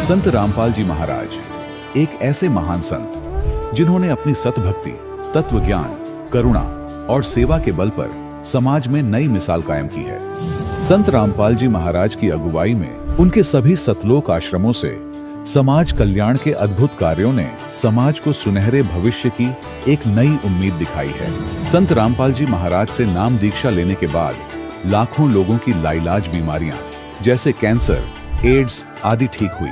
संत रामपाल जी महाराज एक ऐसे महान संत जिन्होंने अपनी सतभक्ति, तत्व ज्ञान, करुणा और सेवा के बल पर समाज में नई मिसाल कायम की है। संत रामपाल जी महाराज की अगुवाई में उनके सभी सतलोक आश्रमों से समाज कल्याण के अद्भुत कार्यों ने समाज को सुनहरे भविष्य की एक नई उम्मीद दिखाई है। संत रामपाल जी महाराज से नाम दीक्षा लेने के बाद लाखों लोगों की लाइलाज बीमारियां जैसे कैंसर, एड्स आदि ठीक हुई।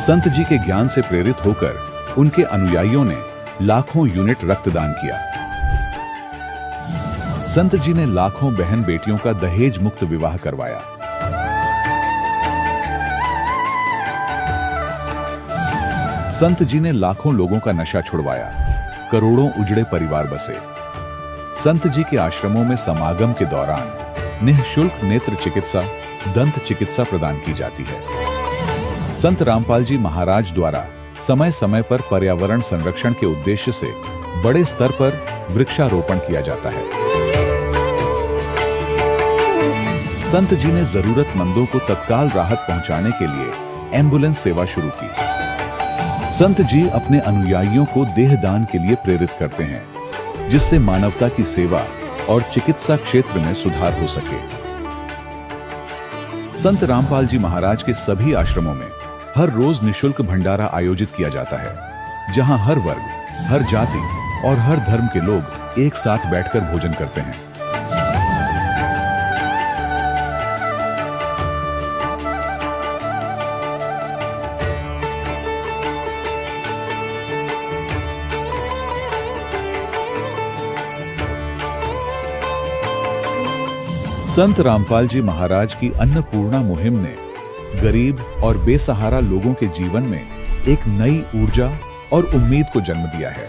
संत जी के ज्ञान से प्रेरित होकर उनके अनुयायियों ने लाखों यूनिट रक्तदान किया। संत जी ने लाखों बहन बेटियों का दहेज मुक्त विवाह करवाया। संत जी ने लाखों लोगों का नशा छुड़वाया, करोड़ों उजड़े परिवार बसे। संत जी के आश्रमों में समागम के दौरान निःशुल्क नेत्र चिकित्सा, दंत चिकित्सा प्रदान की जाती है। संत रामपाल जी महाराज द्वारा समय समय पर पर्यावरण संरक्षण के उद्देश्य से बड़े स्तर पर वृक्षारोपण किया जाता है। संत जी ने जरूरतमंदों को तत्काल राहत पहुंचाने के लिए एम्बुलेंस सेवा शुरू की। संत जी अपने अनुयायियों को देहदान के लिए प्रेरित करते हैं, जिससे मानवता की सेवा और चिकित्सा क्षेत्र में सुधार हो सके। संत रामपाल जी महाराज के सभी आश्रमों में हर रोज निःशुल्क भंडारा आयोजित किया जाता है, जहां हर वर्ग, हर जाति और हर धर्म के लोग एक साथ बैठकर भोजन करते हैं। संत रामपाल जी महाराज की अन्नपूर्णा मुहिम ने गरीब और बेसहारा लोगों के जीवन में एक नई ऊर्जा और उम्मीद को जन्म दिया है।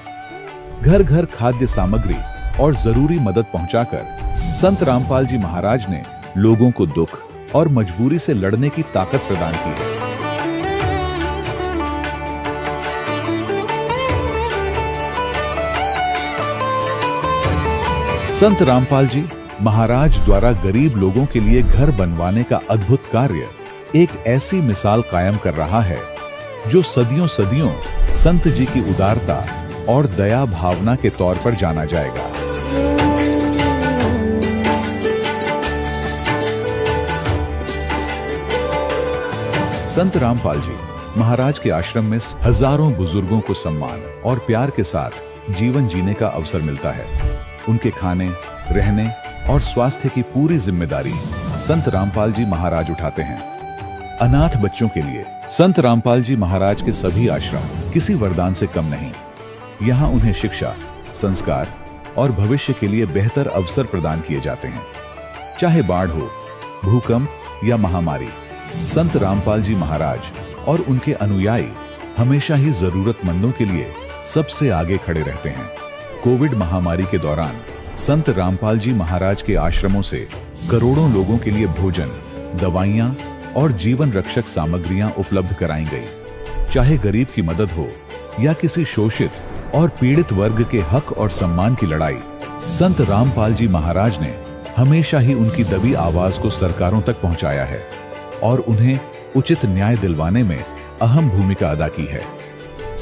घर घर खाद्य सामग्री और जरूरी मदद पहुंचाकर संत रामपाल जी महाराज ने लोगों को दुख और मजबूरी से लड़ने की ताकत प्रदान की है। संत रामपाल जी महाराज द्वारा गरीब लोगों के लिए घर बनवाने का अद्भुत कार्य एक ऐसी मिसाल कायम कर रहा है जो सदियों सदियों संत जी की उदारता और दया भावना के तौर पर जाना जाएगा। संत रामपाल जी महाराज के आश्रम में हजारों बुजुर्गों को सम्मान और प्यार के साथ जीवन जीने का अवसर मिलता है। उनके खाने, रहने और स्वास्थ्य की पूरी जिम्मेदारी संत रामपाल जी महाराज उठाते हैं। अनाथ बच्चों के लिए संत रामपाल जी महाराज के सभी आश्रम किसी वरदान से कम नहीं। यहाँ उन्हें शिक्षा, संस्कार और भविष्य के लिए बेहतर अवसर प्रदान किए जाते हैं। चाहे बाढ़ हो, भूकंप या महामारी, संत रामपाल जी महाराज और उनके अनुयायी हमेशा ही जरूरतमंदों के लिए सबसे आगे खड़े रहते हैं। कोविड महामारी के दौरान संत रामपाल जी महाराज के आश्रमों से करोड़ों लोगों के लिए भोजन, दवाइयां और जीवन रक्षक सामग्रियां उपलब्ध कराई गई। चाहे गरीब की मदद हो या किसी शोषित और पीड़ित वर्ग के हक और सम्मान की लड़ाई, संत रामपाल जी महाराज ने हमेशा ही उनकी दबी आवाज को सरकारों तक पहुंचाया है और उन्हें उचित न्याय दिलवाने में अहम भूमिका अदा की है।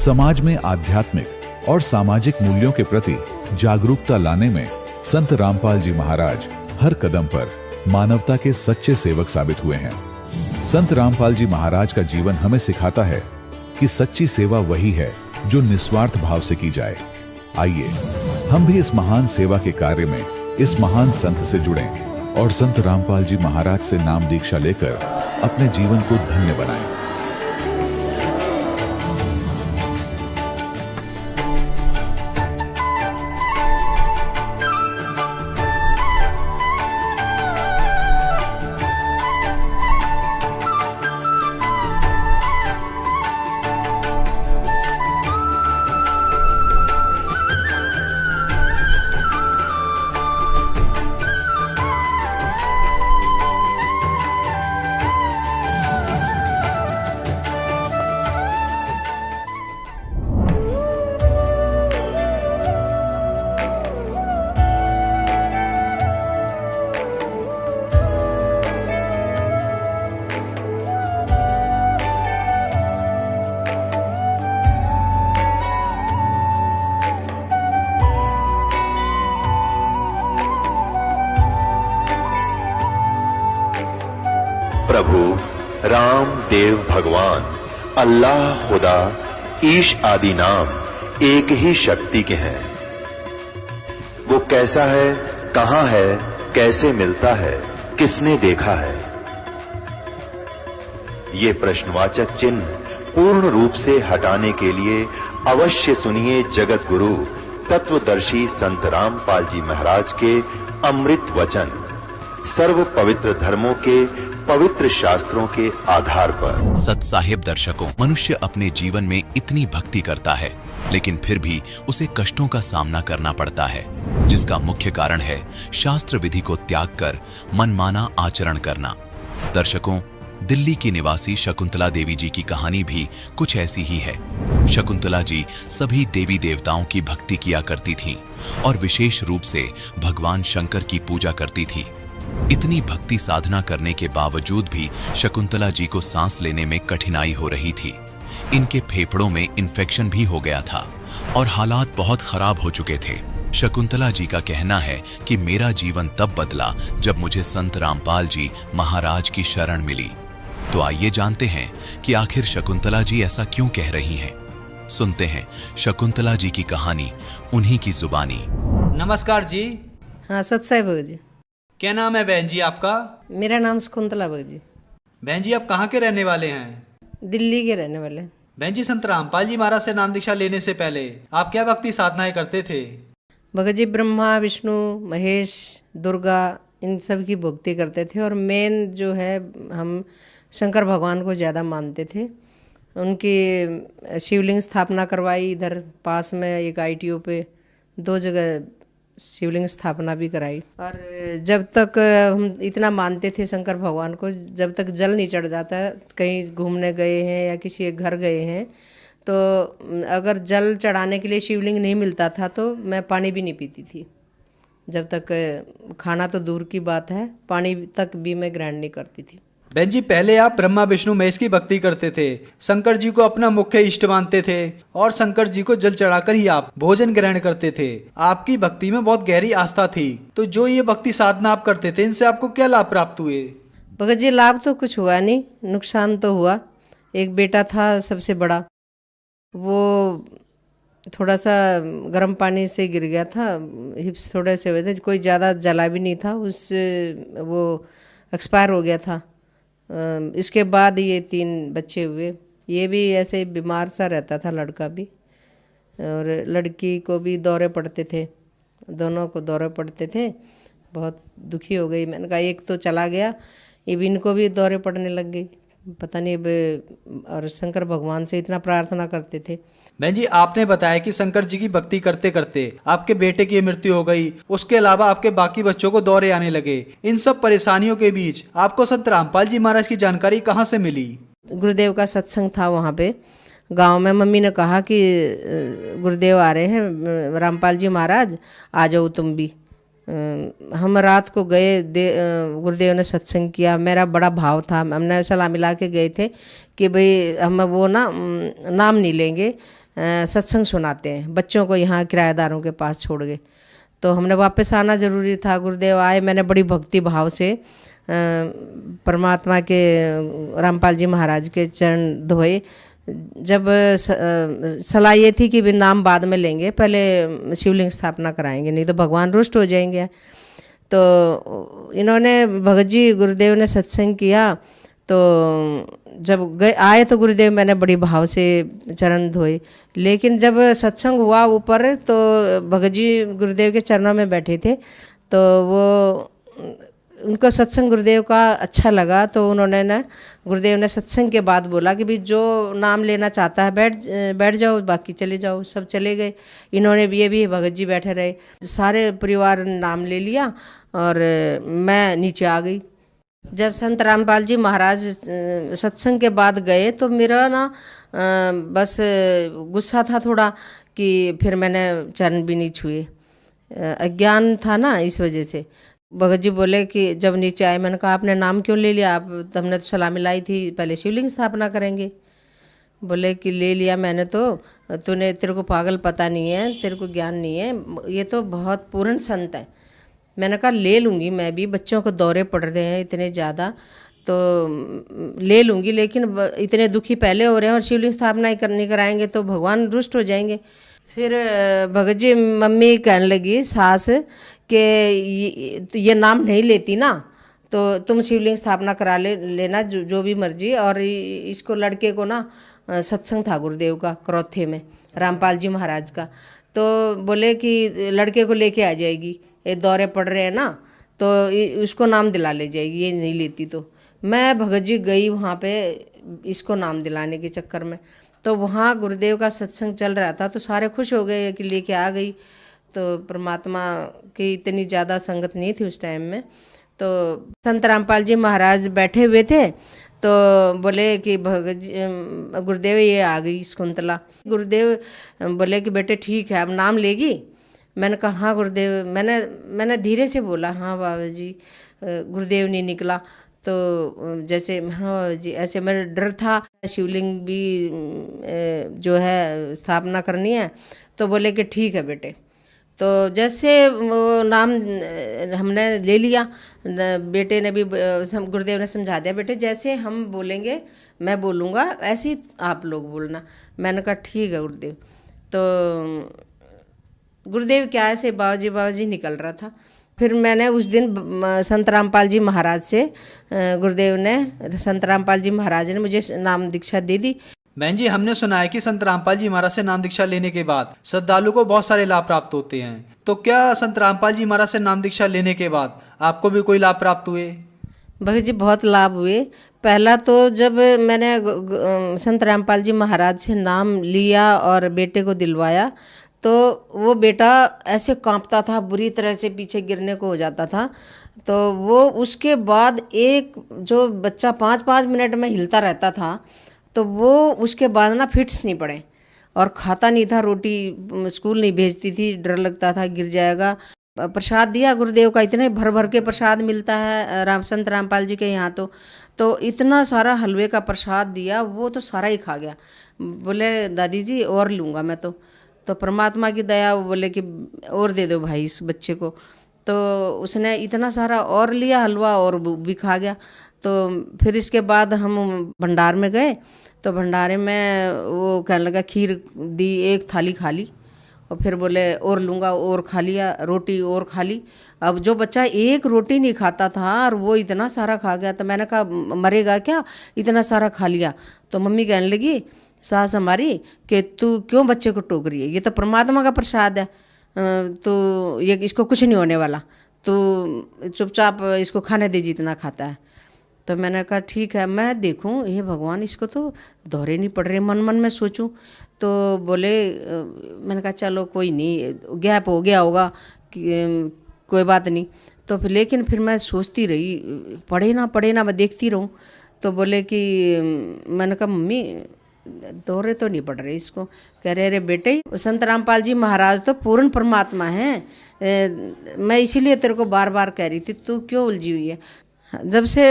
समाज में आध्यात्मिक और सामाजिक मूल्यों के प्रति जागरूकता लाने में संत रामपाल जी महाराज हर कदम पर मानवता के सच्चे सेवक साबित हुए हैं। संत रामपाल जी महाराज का जीवन हमें सिखाता है कि सच्ची सेवा वही है जो निस्वार्थ भाव से की जाए। आइए हम भी इस महान सेवा के कार्य में इस महान संत से जुड़ें और संत रामपाल जी महाराज से नाम दीक्षा लेकर अपने जीवन को धन्य बनाएं। प्रभु राम देव भगवान अल्लाह खुदा ईश आदि नाम एक ही शक्ति के हैं। वो कैसा है, कहां है, कैसे मिलता है, किसने देखा है? ये प्रश्नवाचक चिन्ह पूर्ण रूप से हटाने के लिए अवश्य सुनिए जगत गुरु तत्वदर्शी संत रामपाल जी महाराज के अमृत वचन, सर्व पवित्र धर्मों के पवित्र शास्त्रों के आधार पर। सत साहिब दर्शकों, मनुष्य अपने जीवन में इतनी भक्ति करता है लेकिन फिर भी उसे कष्टों का सामना करना पड़ता है, जिसका मुख्य कारण है शास्त्र विधि को त्याग कर मनमाना आचरण करना। दर्शकों, दिल्ली की निवासी शकुंतला देवी जी की कहानी भी कुछ ऐसी ही है। शकुंतला जी सभी देवी देवताओं की भक्ति किया करती थीं और विशेष रूप से भगवान शंकर की पूजा करती थी। इतनी भक्ति साधना करने के बावजूद भी शकुंतला जी को सांस लेने में कठिनाई हो रही थी। इनके फेफड़ों में इन्फेक्शन भी हो गया था और हालात बहुत खराब हो चुके थे। शकुंतला जी का कहना है कि मेरा जीवन तब बदला जब मुझे संत रामपाल जी महाराज की शरण मिली। तो आइए जानते हैं कि आखिर शकुंतला जी ऐसा क्यों कह रही हैं। सुनते हैं शकुंतला जी की कहानी उन्हीं की जुबानी। नमस्कार जी। हाँ, सत साहिब भगत जी। क्या नाम है बहन जी आपका? मेरा नाम शकुंतला भगत जी। बहन जी आप कहाँ के रहने वाले हैं? दिल्ली के रहने वाले। बहन जी, संत रामपाल जी महाराज से नाम दीक्षा लेने से पहले आप क्या भक्ति साधनाएं करते थे? भगत जी ब्रह्मा विष्णु महेश दुर्गा इन सब की भक्ति करते थे और मेन जो है हम शंकर भगवान को ज़्यादा मानते थे। उनकी शिवलिंग स्थापना करवाई, इधर पास में एक ITO पे 2 जगह शिवलिंग स्थापना भी कराई। और जब तक हम इतना मानते थे शंकर भगवान को, जब तक जल नहीं चढ़ जाता, कहीं घूमने गए हैं या किसी के घर गए हैं, तो अगर जल चढ़ाने के लिए शिवलिंग नहीं मिलता था तो मैं पानी भी नहीं पीती थी। जब तक खाना तो दूर की बात है, पानी तक भी मैं ग्रहण नहीं करती थी। बहन जी, पहले आप ब्रह्मा विष्णु महेश की भक्ति करते थे, शंकर जी को अपना मुख्य इष्ट मानते थे और शंकर जी को जल चढ़ाकर ही आप भोजन ग्रहण करते थे। आपकी भक्ति में बहुत गहरी आस्था थी। तो जो ये भक्ति साधना आप करते थे, इनसे आपको क्या लाभ प्राप्त हुए? भगत जी, लाभ तो कुछ हुआ नहीं, नुकसान तो हुआ। एक बेटा था सबसे बड़ा, वो थोड़ा सा गर्म पानी से गिर गया था, हिप्स थोड़े से हुए थे, कोई ज़्यादा जला भी नहीं था, उससे वो एक्सपायर हो गया था। इसके बाद ये 3 बच्चे हुए। ये भी ऐसे बीमार सा रहता था, लड़का भी, और लड़की को भी दौरे पड़ते थे, दोनों को दौरे पड़ते थे। बहुत दुखी हो गई। मैंने कहा एक तो चला गया, अब इनको भी दौरे पड़ने लग गई, पता नहीं अब। और शंकर भगवान से इतना प्रार्थना करते थे। बहन जी, आपने बताया कि शंकर जी की भक्ति करते करते आपके बेटे की मृत्यु हो गई, उसके अलावा आपके बाकी बच्चों को दौरे आने लगे। इन सब परेशानियों के बीच आपको संत रामपाल जी महाराज की जानकारी कहाँ से मिली? गुरुदेव का सत्संग था वहाँ पे गांव में। मम्मी ने कहा कि गुरुदेव आ रहे हैं, रामपाल जी महाराज, आ जाओ तुम भी। हम रात को गए, गुरुदेव ने सत्संग किया। मेरा बड़ा भाव था, हमने सलाह मिला के गए थे कि भाई हम वो नाम नहीं लेंगे, सत्संग सुनाते हैं बच्चों को, यहाँ किराएदारों के पास छोड़ गए। तो हमने वापस आना ज़रूरी था। गुरुदेव आए, मैंने बड़ी भक्ति भाव से परमात्मा के रामपाल जी महाराज के चरण धोए। जब सलाह ये थी कि भी नाम बाद में लेंगे, पहले शिवलिंग स्थापना कराएंगे, नहीं तो भगवान रुष्ट हो जाएंगे। तो इन्होंने भगत जी गुरुदेव ने सत्संग किया। तो जब आए तो गुरुदेव मैंने बड़ी भाव से चरण धोए। लेकिन जब सत्संग हुआ ऊपर, तो भगत जी गुरुदेव के चरणों में बैठे थे, तो वो उनको सत्संग गुरुदेव का अच्छा लगा। तो उन्होंने गुरुदेव ने सत्संग के बाद बोला कि भाई जो नाम लेना चाहता है बैठ जाओ, बाकी चले जाओ। सब चले गए। इन्होंने भी, ये भी भगत जी बैठे रहे। सारे परिवार ने नाम ले लिया और मैं नीचे आ गई। जब संत रामपाल जी महाराज सत्संग के बाद गए तो मेरा बस गुस्सा था थोड़ा, कि फिर मैंने चरण भी नहीं छुए। अज्ञान था ना, इस वजह से। भगत जी बोले कि जब नीचे आए, मैंने कहा आपने नाम क्यों ले लिया? आप हमने तो सलाह मिलाई थी पहले शिवलिंग स्थापना करेंगे। बोले कि ले लिया मैंने तो, तेरे को पागल पता नहीं है, तेरे को ज्ञान नहीं है, ये तो बहुत पूर्ण संत है। मैंने कहा ले लूँगी मैं भी, बच्चों को दौरे पड़ रहे हैं इतने ज़्यादा, तो ले लूँगी, लेकिन इतने दुखी पहले हो रहे हैं और शिवलिंग स्थापना ही नहीं कराएंगे तो भगवान रुष्ट हो जाएंगे। फिर भगत जी मम्मी कहने लगी सास कि ये नाम नहीं लेती ना तो तुम शिवलिंग स्थापना करा लेना जो भी मर्जी। और इसको लड़के को ना सत्संग था गुरुदेव का करौथे में, रामपाल जी महाराज का, तो बोले कि लड़के को लेके आ जाएगी, ये दौरे पड़ रहे हैं ना तो उसको नाम दिला ले जाएगी, ये नहीं लेती। तो मैं भगत जी गई वहाँ पे इसको नाम दिलाने के चक्कर में। तो वहाँ गुरुदेव का सत्संग चल रहा था तो सारे खुश हो गए कि लेके आ गई। तो परमात्मा की इतनी ज़्यादा संगत नहीं थी उस टाइम में। तो संत रामपाल जी महाराज बैठे हुए थे तो बोले कि भगत जी गुरुदेव ये आ गई शकुंतला। गुरुदेव बोले कि बेटे ठीक है अब नाम लेगी। मैंने कहा हाँ गुरुदेव, मैंने धीरे से बोला हाँ बाबा जी। गुरुदेव नहीं निकला तो जैसे हाँ बाबा जी ऐसे मेरा डर था, शिवलिंग भी जो है स्थापना करनी है। तो बोले कि ठीक है बेटे। तो जैसे वो नाम हमने ले लिया, बेटे ने भी गुरुदेव ने समझा दिया बेटे जैसे हम बोलेंगे मैं बोलूँगा ऐसे ही आप लोग बोलना। मैंने कहा ठीक है गुरुदेव। तो गुरुदेव क्या ऐसे बाबा जी निकल रहा था। फिर मैंने उस दिन संत रामपाल जी महाराज से गुरुदेव ने, संत रामपाल जी महाराज ने मुझे नाम दीक्षा दे दी। बहन जी हमने सुना है कि संत रामपाल जी महाराज से नाम दीक्षा लेने के बाद श्रद्धालु को बहुत सारे लाभ प्राप्त होते हैं, तो क्या संत रामपाल जी महाराज से नाम दीक्षा लेने के बाद आपको भी कोई लाभ प्राप्त हुए? भगत जी बहुत लाभ हुए। पहला तो जब मैंने संत रामपाल जी महाराज से नाम लिया और बेटे को दिलवाया तो वो बेटा ऐसे कांपता था, बुरी तरह से पीछे गिरने को हो जाता था। तो वो उसके बाद एक जो बच्चा 5-5 मिनट में हिलता रहता था तो वो उसके बाद ना फिट्स नहीं पड़े और खाता नहीं था, रोटी स्कूल नहीं भेजती थी, डर लगता था गिर जाएगा। प्रसाद दिया गुरुदेव का, इतने भर भर के प्रसाद मिलता है संत रामपाल जी के यहाँ। तो इतना सारा हलवे का प्रसाद दिया, वो तो सारा ही खा गया। बोले दादी जी और लूँगा मैं तो परमात्मा की दया, वो बोले कि और दे दो भाई इस बच्चे को। तो उसने इतना सारा और लिया हलवा और भी खा गया। तो फिर इसके बाद हम भंडार में गए तो भंडारे में वो कहने लगा खीर दी, एक थाली खा ली और फिर बोले और लूँगा, और खा लिया, रोटी और खा ली। अब जो बच्चा एक रोटी नहीं खाता था और वो इतना सारा खा गया तो मैंने कहा मरेगा क्या, इतना सारा खा लिया। तो मम्मी कहने लगी सास हमारी कि तू क्यों बच्चे को टोक रही है, ये तो परमात्मा का प्रसाद है, तो ये इसको कुछ नहीं होने वाला, तो चुपचाप इसको खाने दे जितना खाता है। तो मैंने कहा ठीक है मैं देखूं, ये भगवान इसको तो दौरे नहीं पड़ रहे, मन मन में सोचूं। तो बोले मैंने कहा चलो कोई नहीं, गैप हो गया होगा कि कोई बात नहीं। तो फिर लेकिन फिर मैं सोचती रही पढ़े ना मैं देखती रहूं। तो बोले कि मैंने कहा मम्मी दौरे तो नहीं पड़ रहे इसको। कह रहे अरे बेटे संत रामपाल जी महाराज तो पूर्ण परमात्मा हैं, मैं इसीलिए तेरे को बार बार कह रही थी तू क्यों उलझी हुई है। जब से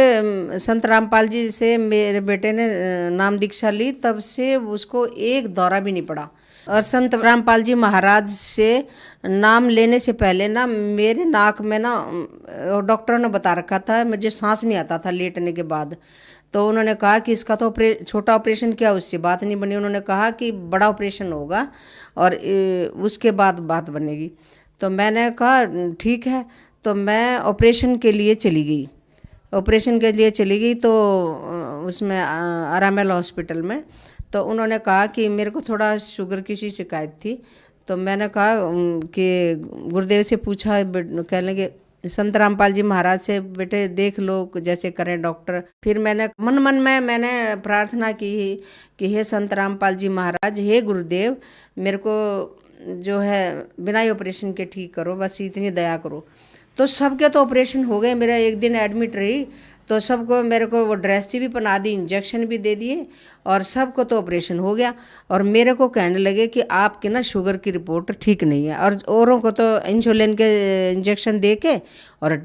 संत रामपाल जी से मेरे बेटे ने नाम दीक्षा ली तब से उसको एक दौरा भी नहीं पड़ा। और संत रामपाल जी महाराज से नाम लेने से पहले ना मेरे नाक में ना डॉक्टरों ने बता रखा था मुझे सांस नहीं आता था लेटने के बाद। तो उन्होंने कहा कि इसका तो छोटा ऑपरेशन किया उससे बात नहीं बनी, उन्होंने कहा कि बड़ा ऑपरेशन होगा और उसके बाद बात बनेगी। तो मैंने कहा ठीक है। तो मैं ऑपरेशन के लिए चली गई तो उसमें आरामेल हॉस्पिटल में। तो उन्होंने कहा कि मेरे को थोड़ा शुगर की सी शिकायत थी। तो मैंने कहा कि गुरुदेव से पूछा, कहने लगे संत रामपाल जी महाराज से बेटे देख लो जैसे करें डॉक्टर। फिर मैंने मन में मैंने प्रार्थना की कि हे संत रामपाल जी महाराज, हे गुरुदेव, मेरे को जो है बिना ही ऑपरेशन के ठीक करो, बस इतनी दया करो। तो सबके तो ऑपरेशन हो गए, मेरा एक दिन एडमिट रही तो सबको मेरे को वो ड्रेस भी पहना दी, इंजेक्शन भी दे दिए और सबको तो ऑपरेशन हो गया। और मेरे को कहने लगे कि आपकी ना शुगर की रिपोर्ट ठीक नहीं है, और औरों को तो इंसुलिन के इंजेक्शन दे के और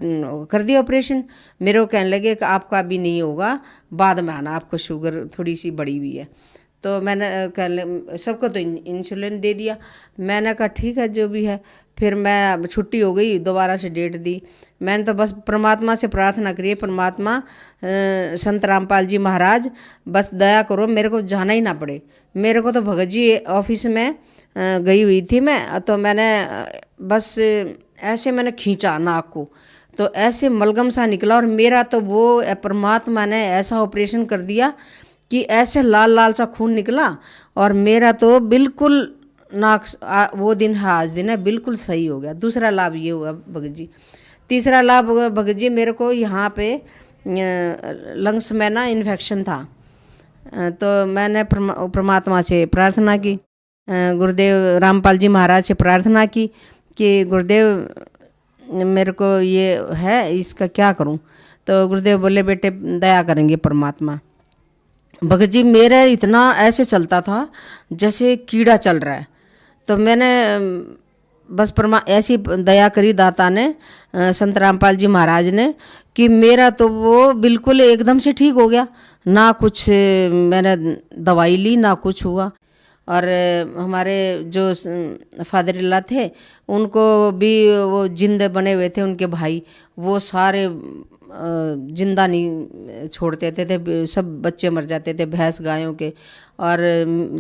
कर दिया ऑपरेशन। मेरे को कहने लगे कि आपका अभी नहीं होगा, बाद में आना, आपको शुगर थोड़ी सी बढ़ी हुई है। तो मैंने सबको तो इंसुलिन दे दिया। मैंने कहा ठीक है जो भी है। फिर मैं छुट्टी हो गई, दोबारा से डेट दी। मैंने तो बस परमात्मा से प्रार्थना करी, परमात्मा संत रामपाल जी महाराज बस दया करो, मेरे को जाना ही ना पड़े। मेरे को तो भगत जी ऑफिस में गई हुई थी मैं, तो मैंने बस ऐसे मैंने खींचा नाक को, तो ऐसे मलगम सा निकला, और मेरा तो वो परमात्मा ने ऐसा ऑपरेशन कर दिया कि ऐसे लाल लाल सा खून निकला, और मेरा तो बिल्कुल नाक वो दिन है आज दिन है बिल्कुल सही हो गया। दूसरा लाभ ये हुआ भगत जी। तीसरा लाभ भगत जी, मेरे को यहाँ पे लंग्स में ना इन्फेक्शन था, तो मैंने परमात्मा से प्रार्थना की, गुरुदेव रामपाल जी महाराज से प्रार्थना की कि गुरुदेव मेरे को ये है, इसका क्या करूं। तो गुरुदेव बोले बेटे दया करेंगे परमात्मा। भगत जी मेरा इतना ऐसे चलता था जैसे कीड़ा चल रहा है, तो मैंने बस ऐसी दया करी दाता ने, संत रामपाल जी महाराज ने, कि मेरा तो वो बिल्कुल एकदम से ठीक हो गया। ना कुछ मैंने दवाई ली, ना कुछ हुआ। और हमारे जो फादर इल्ला थे उनको भी वो जिंद बने हुए थे, उनके भाई वो सारे जिंदा नहीं छोड़ते थे, सब बच्चे मर जाते थे भैंस गायों के। और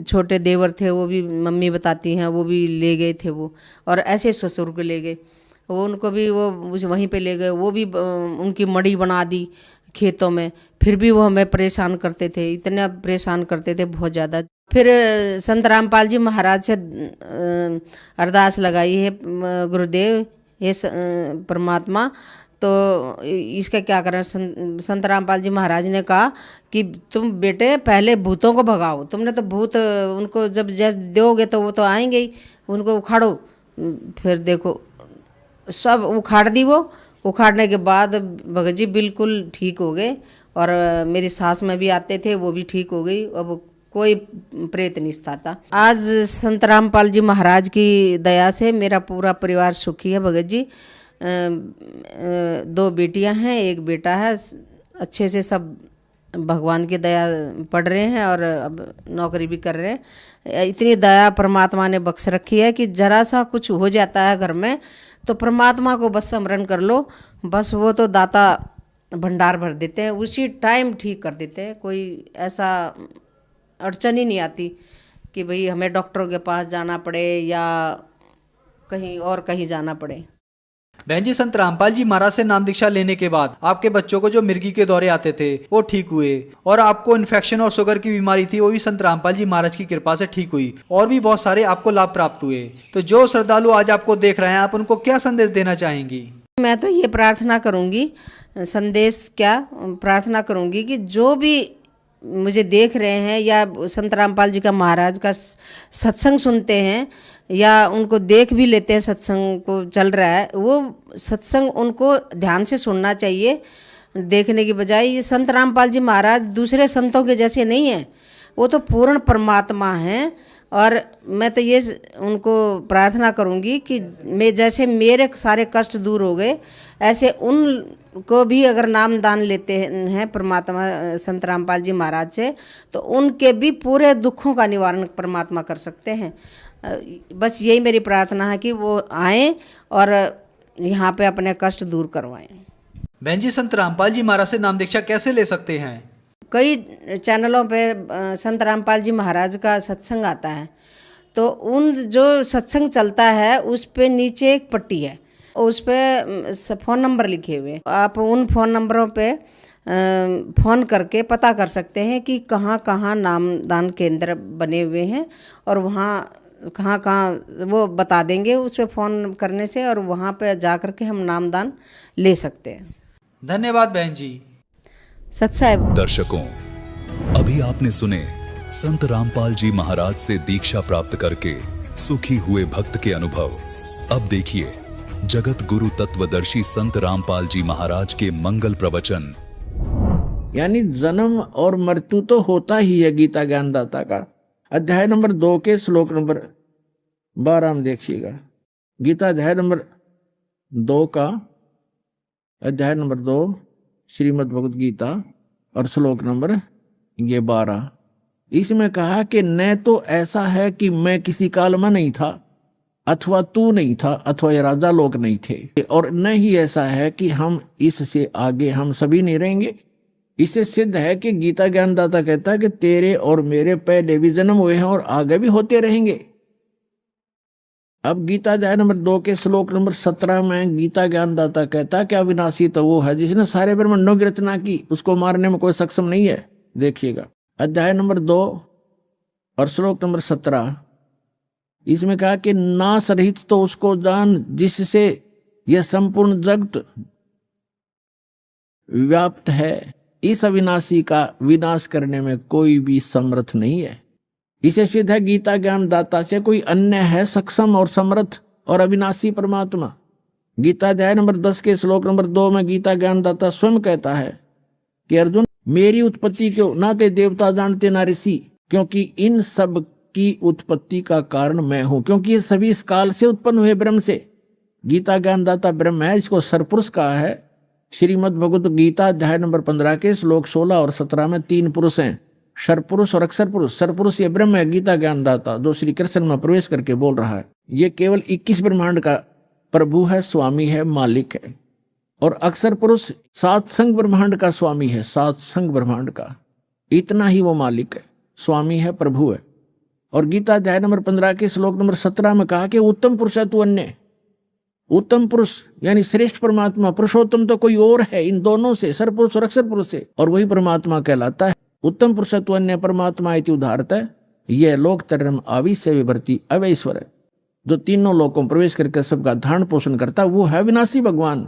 छोटे देवर थे वो भी, मम्मी बताती हैं, वो भी ले गए थे वो, और ऐसे ससुर को ले गए, वो उनको भी वो वहीं पे ले गए, वो भी उनकी मड़ी बना दी खेतों में। फिर भी वो हमें परेशान करते थे, इतना परेशान करते थे बहुत ज़्यादा। फिर संत रामपाल जी महाराज से अरदास लगाई है, गुरुदेव ये परमात्मा तो इसका क्या करें। संत रामपाल जी महाराज ने कहा कि तुम बेटे पहले भूतों को भगाओ, तुमने तो भूत उनको जब जैसे दोगे तो वो तो आएंगे ही, उनको उखाड़ो। फिर देखो सब उखाड़ दी, वो उखाड़ने के बाद भगत जी बिल्कुल ठीक हो गए, और मेरी सास में भी आते थे वो भी ठीक हो गई, अब कोई प्रेत नहीं था। आज संत रामपाल जी महाराज की दया से मेरा पूरा परिवार सुखी है भगत जी। 2 बेटियां हैं, 1 बेटा है, अच्छे से सब भगवान की दया पढ़ रहे हैं और अब नौकरी भी कर रहे हैं। इतनी दया परमात्मा ने बख्श रखी है कि जरा सा कुछ हो जाता है घर में तो परमात्मा को बस स्मरण कर लो, बस वो तो दाता भंडार भर देते हैं, उसी टाइम ठीक कर देते हैं। कोई ऐसा अड़चन ही नहीं आती कि भाई हमें डॉक्टरों के पास जाना पड़े या कहीं और कहीं जाना पड़े। बहन जी, संत रामपाल जी महाराज से नाम दीक्षा लेने के बाद आपके बच्चों को जो मिर्गी के दौरे आते थे वो ठीक हुए, और आपको इन्फेक्शन और शुगर की बीमारी थी वो भी संत रामपाल जी महाराज की कृपा से ठीक हुई, और भी बहुत सारे आपको लाभ प्राप्त हुए। तो जो श्रद्धालु आज आपको देख रहे हैं, आप उनको क्या संदेश देना चाहेंगी? मैं तो ये प्रार्थना करूंगी, संदेश क्या प्रार्थना करूंगी कि जो भी मुझे देख रहे हैं या संत रामपाल जी का महाराज का सत्संग सुनते हैं या उनको देख भी लेते हैं, सत्संग को चल रहा है, वो सत्संग उनको ध्यान से सुनना चाहिए देखने की बजाय। ये संत रामपाल जी महाराज दूसरे संतों के जैसे नहीं हैं, वो तो पूर्ण परमात्मा हैं। और मैं तो ये उनको प्रार्थना करूंगी कि मैं जैसे मेरे सारे कष्ट दूर हो गए, ऐसे उनको भी अगर नाम दान लेते हैं परमात्मा संत रामपाल जी महाराज से, तो उनके भी पूरे दुखों का निवारण परमात्मा कर सकते हैं। बस यही मेरी प्रार्थना है कि वो आएँ और यहाँ पे अपने कष्ट दूर करवाएं। बहन जी, संत रामपाल जी महाराज से नाम दीक्षा कैसे ले सकते हैं? कई चैनलों पे संत रामपाल जी महाराज का सत्संग आता है, तो उन जो सत्संग चलता है उस पे नीचे एक पट्टी है, उस पे फ़ोन नंबर लिखे हुए, आप उन फ़ोन नंबरों पे फ़ोन करके पता कर सकते हैं कि कहाँ कहाँ नामदान केंद्र बने हुए हैं, और वहाँ कहाँ कहाँ वो बता देंगे उस पर फ़ोन करने से, और वहाँ पे जा कर के हम नामदान ले सकते हैं। धन्यवाद बहन जी। सत्साई। दर्शकों, अभी आपने सुने संत रामपाल जी महाराज से दीक्षा प्राप्त करके सुखी हुए भक्त के अनुभव। अब देखिए जगत गुरु तत्वदर्शी संत रामपाल जी महाराज के मंगल प्रवचन। यानी जन्म और मृत्यु तो होता ही है गीता ज्ञानदाता का। अध्याय नंबर 2 के श्लोक नंबर 12 में देखिएगा। गीता अध्याय नंबर 2 का अध्याय नंबर 2 श्रीमद् भगवद गीता और श्लोक नंबर 12। इसमें कहा कि न तो ऐसा है कि मैं किसी काल में नहीं था, अथवा तू नहीं था, अथवा ये राजा लोग नहीं थे, और न ही ऐसा है कि हम इससे आगे हम सभी नहीं रहेंगे। इसे सिद्ध है कि गीता ज्ञानदाता कहता है कि तेरे और मेरे पहले भी जन्म हुए हैं और आगे भी होते रहेंगे। अब गीता अध्याय नंबर 2 के श्लोक नंबर 17 में गीता ज्ञानदाता कहता है कि अविनाशी तो वो है जिसने सारे ब्रह्मांडों की रचना की, उसको मारने में कोई सक्षम नहीं है। देखिएगा अध्याय नंबर 2 और श्लोक नंबर 17, इसमें कहा कि नाश रहित तो उसको जान जिससे यह संपूर्ण जगत व्याप्त है। इस अविनाशी का विनाश करने में कोई भी समर्थ नहीं है। इसे सिद्ध है गीता ज्ञानदाता से कोई अन्य है सक्षम और समर्थ और अविनाशी परमात्मा। गीता अध्याय नंबर 10 के श्लोक नंबर 2 में गीता ज्ञानदाता स्वयं कहता है कि अर्जुन, मेरी उत्पत्ति को ना ते देवता जानते ना ऋषि, क्योंकि इन सब की उत्पत्ति का कारण मैं हूं, क्योंकि ये सभी इस काल से उत्पन्न हुए ब्रह्म से। गीता ज्ञानदाता ब्रह्म है, इसको सरपुरुष कहा है। श्रीमद् भगवत गीता अध्याय नंबर 15 के श्लोक 16 और 17 में 3 पुरुष हैं, सरपुरुष और अक्षर पुरुष। सरपुरुष ये ब्रह्म है गीता ज्ञानदाता, जो श्री कृष्ण में प्रवेश करके बोल रहा है। ये केवल 21 ब्रह्मांड का प्रभु है, स्वामी है, मालिक है। और अक्षर पुरुष 7 संग ब्रह्मांड का स्वामी है, 7 संग ब्रह्मांड का, इतना ही वो मालिक है, स्वामी है, प्रभु है। और गीता अध्याय नंबर 15 के श्लोक नंबर 17 में कहा कि उत्तम पुरुष है तू अन्य। उत्तम पुरुष यानी श्रेष्ठ परमात्मा, पुरुषोत्तम तो कोई और है इन दोनों से, सरपुरुष और अक्षर पुरुष से, और वही परमात्मा कहलाता है। उत्तम पुरुष तू अन्य परमात्मा इति उदाहरत है। यह लोक तरम आविश्य विभर्ति अवैश्वर है, जो तीनों लोकों में प्रवेश करके सबका धारण पोषण करता, वो है विनाशी भगवान।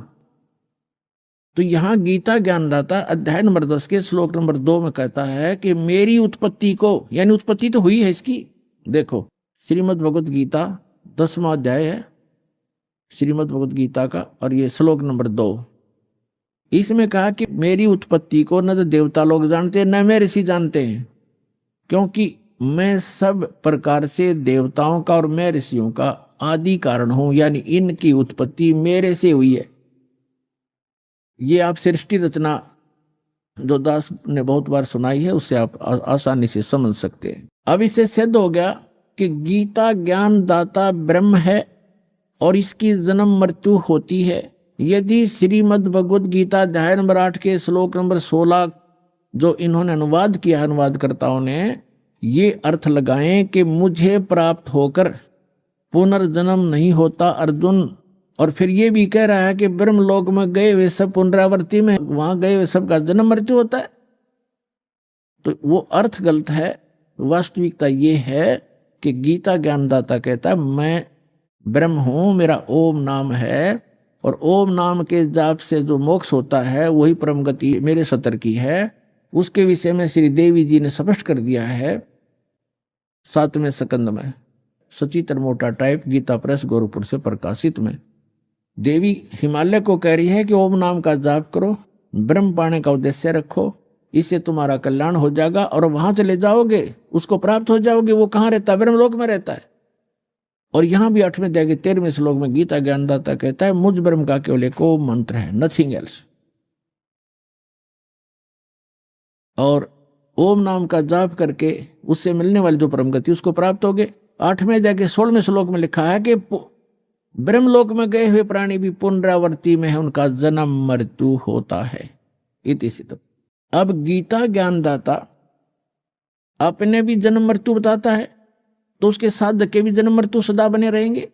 तो यहां गीता ज्ञानदाता अध्याय नंबर 10 के श्लोक नंबर 2 में कहता है कि मेरी उत्पत्ति को, यानी उत्पत्ति तो हुई है इसकी। देखो श्रीमद् भगवत गीता 10वां अध्याय है श्रीमद् भगवत गीता का, और ये श्लोक नंबर 2, इसमें कहा कि मेरी उत्पत्ति को न तो देवता लोग जानते न मैं ऋषि जानते हैं, क्योंकि मैं सब प्रकार से देवताओं का और मैं ऋषियों का आदि कारण हूं, यानी इनकी उत्पत्ति मेरे से हुई है। ये आप सृष्टि रचना जो दास ने बहुत बार सुनाई है, उससे आप आसानी से समझ सकते हैं। अब इससे सिद्ध हो गया कि गीता ज्ञान दाता ब्रह्म है और इसकी जन्म मृत्यु होती है। यदि श्रीमद् भगवत गीता अध्याय नंबर 8 के श्लोक नंबर 16 जो इन्होंने अनुवाद किया, अनुवादकर्ताओं ने ये अर्थ लगाए कि मुझे प्राप्त होकर पुनर्जन्म नहीं होता अर्जुन, और फिर ये भी कह रहा है कि ब्रह्मलोक में गए हुए सब पुनरावृत्ति में, वहां गए हुए सबका जन्म मृत्यु होता है, तो वो अर्थ गलत है। वास्तविकता ये है कि गीता ज्ञानदाता कहता है मैं ब्रह्म हूं, मेरा ओम नाम है, और ओम नाम के जाप से जो मोक्ष होता है वही परम गति मेरे सतर की है। उसके विषय में श्री देवी जी ने स्पष्ट कर दिया है 7वें स्कंद में, सचित्र मोटा टाइप, गीता प्रेस गोरखपुर से प्रकाशित में। देवी हिमालय को कह रही है कि ओम नाम का जाप करो, ब्रह्म पाने का उद्देश्य रखो, इससे तुम्हारा कल्याण हो जाएगा और वहां चले जाओगे, उसको प्राप्त हो जाओगे। वो कहाँ रहता है? ब्रह्मलोक में रहता है। और यहां भी 8वें अध्याय के 13वें श्लोक में गीता ज्ञानदाता कहता है मुझ ब्रह्म का केवल एक ओम मंत्र है, नथिंग एल्स। और ओम नाम का जाप करके उससे मिलने वाली जो परम गति उसको प्राप्त हो गए। 8वें अध्याय के 16वें श्लोक में लिखा है कि ब्रह्मलोक में गए हुए प्राणी भी पुनरावृत्ति में है, उनका जन्म मृत्यु होता है। इति सिद्ध। अब गीता ज्ञानदाता अपने भी जन्म मृत्यु बताता है, तो उसके साधक के भी जन्म मृत्यु सदा बने रहेंगे,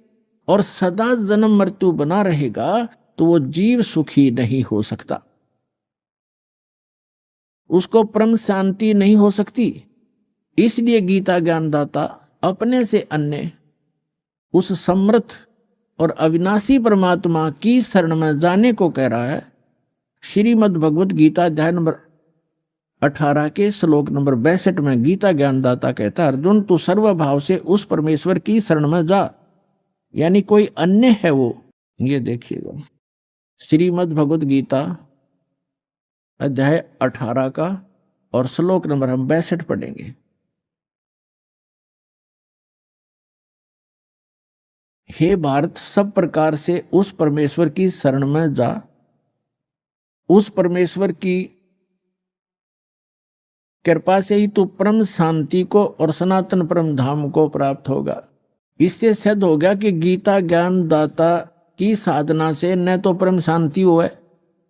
और सदा जन्म मृत्यु बना रहेगा तो वो जीव सुखी नहीं हो सकता, उसको परम शांति नहीं हो सकती। इसलिए गीता ज्ञानदाता अपने से अन्य उस समर्थ और अविनाशी परमात्मा की शरण में जाने को कह रहा है। श्रीमद् भगवत गीता अध्याय नंबर 18 के श्लोक नंबर 62 में गीता ज्ञानदाता कहता है अर्जुन तू सर्वभाव से उस परमेश्वर की शरण में जा, यानी कोई अन्य है वो। ये देखिएगा श्रीमद् भगवत गीता अध्याय 18 का और श्लोक नंबर हम 62 पढ़ेंगे। हे भारत, सब प्रकार से उस परमेश्वर की शरण में जा, उस परमेश्वर की कृपा से ही तू परम शांति को और सनातन परम धाम को प्राप्त होगा। इससे सिद्ध हो गया कि गीता ज्ञान दाता की साधना से न तो परम शांति हुआ,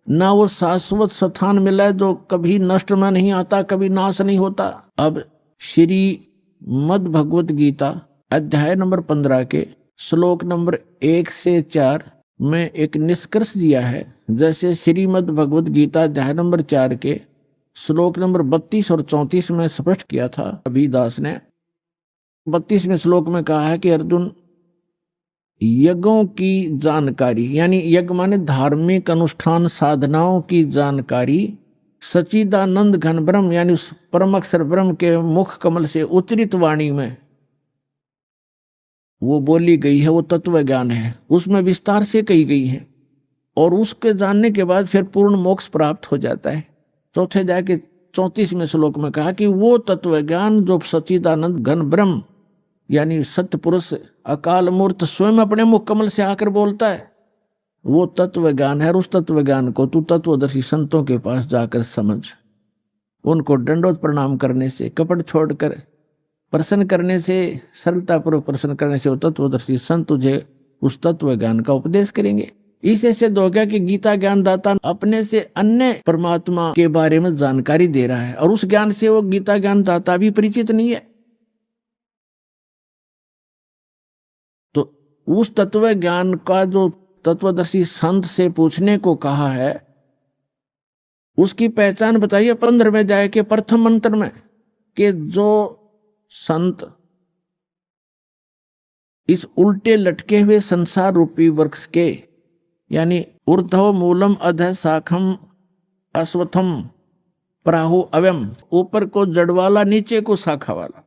ना वो शाश्वत स्थान मिला है जो कभी नष्ट में नहीं आता, कभी नाश नहीं होता। अब श्री मद् भगवत गीता अध्याय नंबर 15 के श्लोक नंबर 1 से 4 में एक निष्कर्ष दिया है। जैसे श्रीमद् भगवत गीता अध्याय नंबर 4 के श्लोक नंबर 32 और 34 में स्पष्ट किया था कबीरदास ने। 32वें श्लोक में कहा है कि अर्जुन, यज्ञों की जानकारी, यानी यज्ञ माने धार्मिक अनुष्ठान साधनाओं की जानकारी सच्चिदानंद घन ब्रह्म यानी उस परम अक्षर ब्रह्म के मुख कमल से उच्चरित वाणी में वो बोली गई है, वो तत्व ज्ञान है, उसमें विस्तार से कही गई है और उसके जानने के बाद फिर पूर्ण मोक्ष प्राप्त हो जाता है। चौथे जाके 34वें श्लोक में कहा कि वो तत्व ज्ञान जो सच्चिदानंद घन ब्रह्म यानी सत्य पुरुष अकाल मूर्त स्वयं अपने मुख कमल से आकर बोलता है, वो तत्व ज्ञान है। और उस तत्व ज्ञान को तू तत्वदर्शी संतों के पास जाकर समझ, उनको दंडोत प्रणाम करने से, कपट छोड़कर प्रश्न करने से, सरलतापूर्वक प्रश्न करने से वो तत्वदर्शी संत तुझे उस तत्व ज्ञान का उपदेश करेंगे। इससे सिद्ध हो गया कि गीता ज्ञानदाता अपने से अन्य परमात्मा के बारे में जानकारी दे रहा है और उस ज्ञान से वो गीता ज्ञानदाता भी परिचित नहीं है। तो उस तत्व ज्ञान का जो तत्वदर्शी संत से पूछने को कहा है, उसकी पहचान बताइए 15वें अध्याय के प्रथम मंत्र में, कि जो संत इस उल्टे लटके हुए संसार रूपी वृक्ष के यानी ऊर्ध्व मूलम अधः शाखम अश्वत्थम प्राहु अव्यम, ऊपर को जड़ वाला नीचे को शाखा वाला,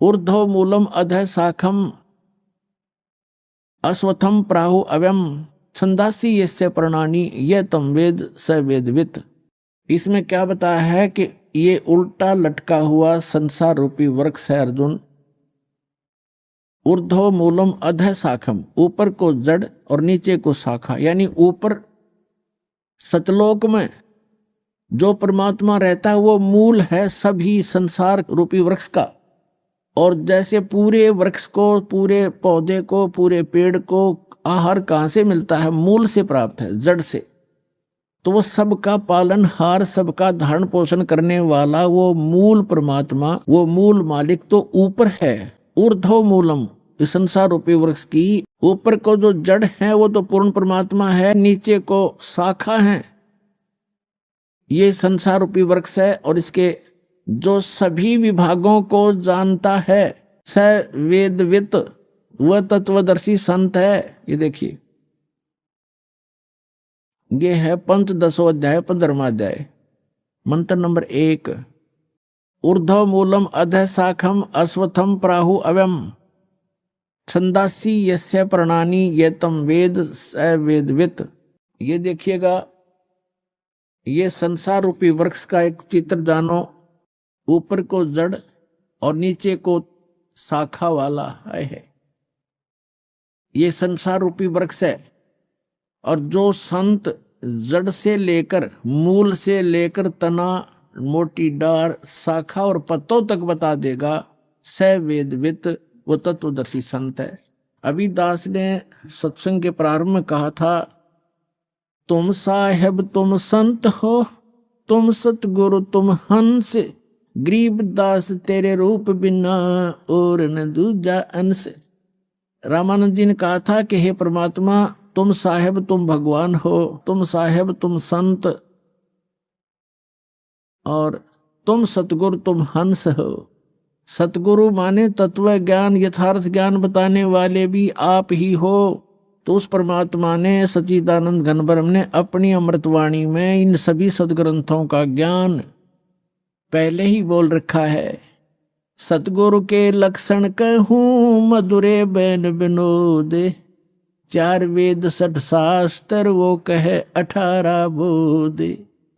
ऊर्ध्व मूलम अधः शाखम अश्वत्थम प्राहु अव्यम छंदासी यस्य प्रणानी ये तम वेद स वेदवित। इसमें क्या बताया है कि ये उल्टा लटका हुआ संसार रूपी वृक्ष है अर्जुन। ऊर्ध्व मूलम अधः शाखम, ऊपर को जड़ और नीचे को शाखा, यानी ऊपर सतलोक में जो परमात्मा रहता है वो मूल है सभी संसार रूपी वृक्ष का। और जैसे पूरे वृक्ष को, पूरे पौधे को, पूरे पेड़ को आहार कहाँ से मिलता है? मूल से प्राप्त है, जड़ से। तो वो सबका पालनहार, सबका धारण पोषण करने वाला वो मूल परमात्मा, वो मूल मालिक तो ऊपर है। ऊर्ध्व मूलम, इस संसार रूपी वृक्ष की ऊपर को जो जड़ है वो तो पूर्ण परमात्मा है, नीचे को शाखा है, ये संसार रूपी वृक्ष है। और इसके जो सभी विभागों को जानता है स वेदवित, वह तत्वदर्शी संत है। ये देखिए, ये है पंचदशो अध्याय 15वां अध्याय, मंत्र नंबर 1। ऊर्ध्व मूलम अधः शाखम अश्वत्थम प्राहु अव्यम छंदासी यस्य प्रणानी ये तम वेद स वेदवित। ये देखिएगा, ये संसार रूपी वृक्ष का एक चित्र जानो, ऊपर को जड़ और नीचे को शाखा वाला है। ये संसार रूपी वृक्ष है। और जो संत जड़ से लेकर, मूल से लेकर तना, मोटी डार, शाखा और पत्तों तक बता देगा, स वेदवित, वो तत्वदर्शी संत है। अभी दास ने सत्संग के प्रारंभ में कहा था, तुम साहेब तुम संत हो, तुम सतगुरु तुम हंस, गरीबदास तेरे रूप बिना और न दूजा अंश। रामानंद जी ने कहा था कि हे परमात्मा, तुम साहेब तुम भगवान हो, तुम साहेब तुम संत, और तुम सतगुरु तुम हंस हो। सतगुरु माने तत्व ज्ञान, यथार्थ ज्ञान बताने वाले भी आप ही हो। तो उस परमात्मा ने, सच्चिदानंद घन ब्रह्म ने अपनी अमृतवाणी में इन सभी सदग्रंथों का ज्ञान पहले ही बोल रखा है। सतगुरु के लक्षण कहूँ मधुरे बैन विनोद, 4 वेद 60 शास्त्र वो कहे 18 बोध।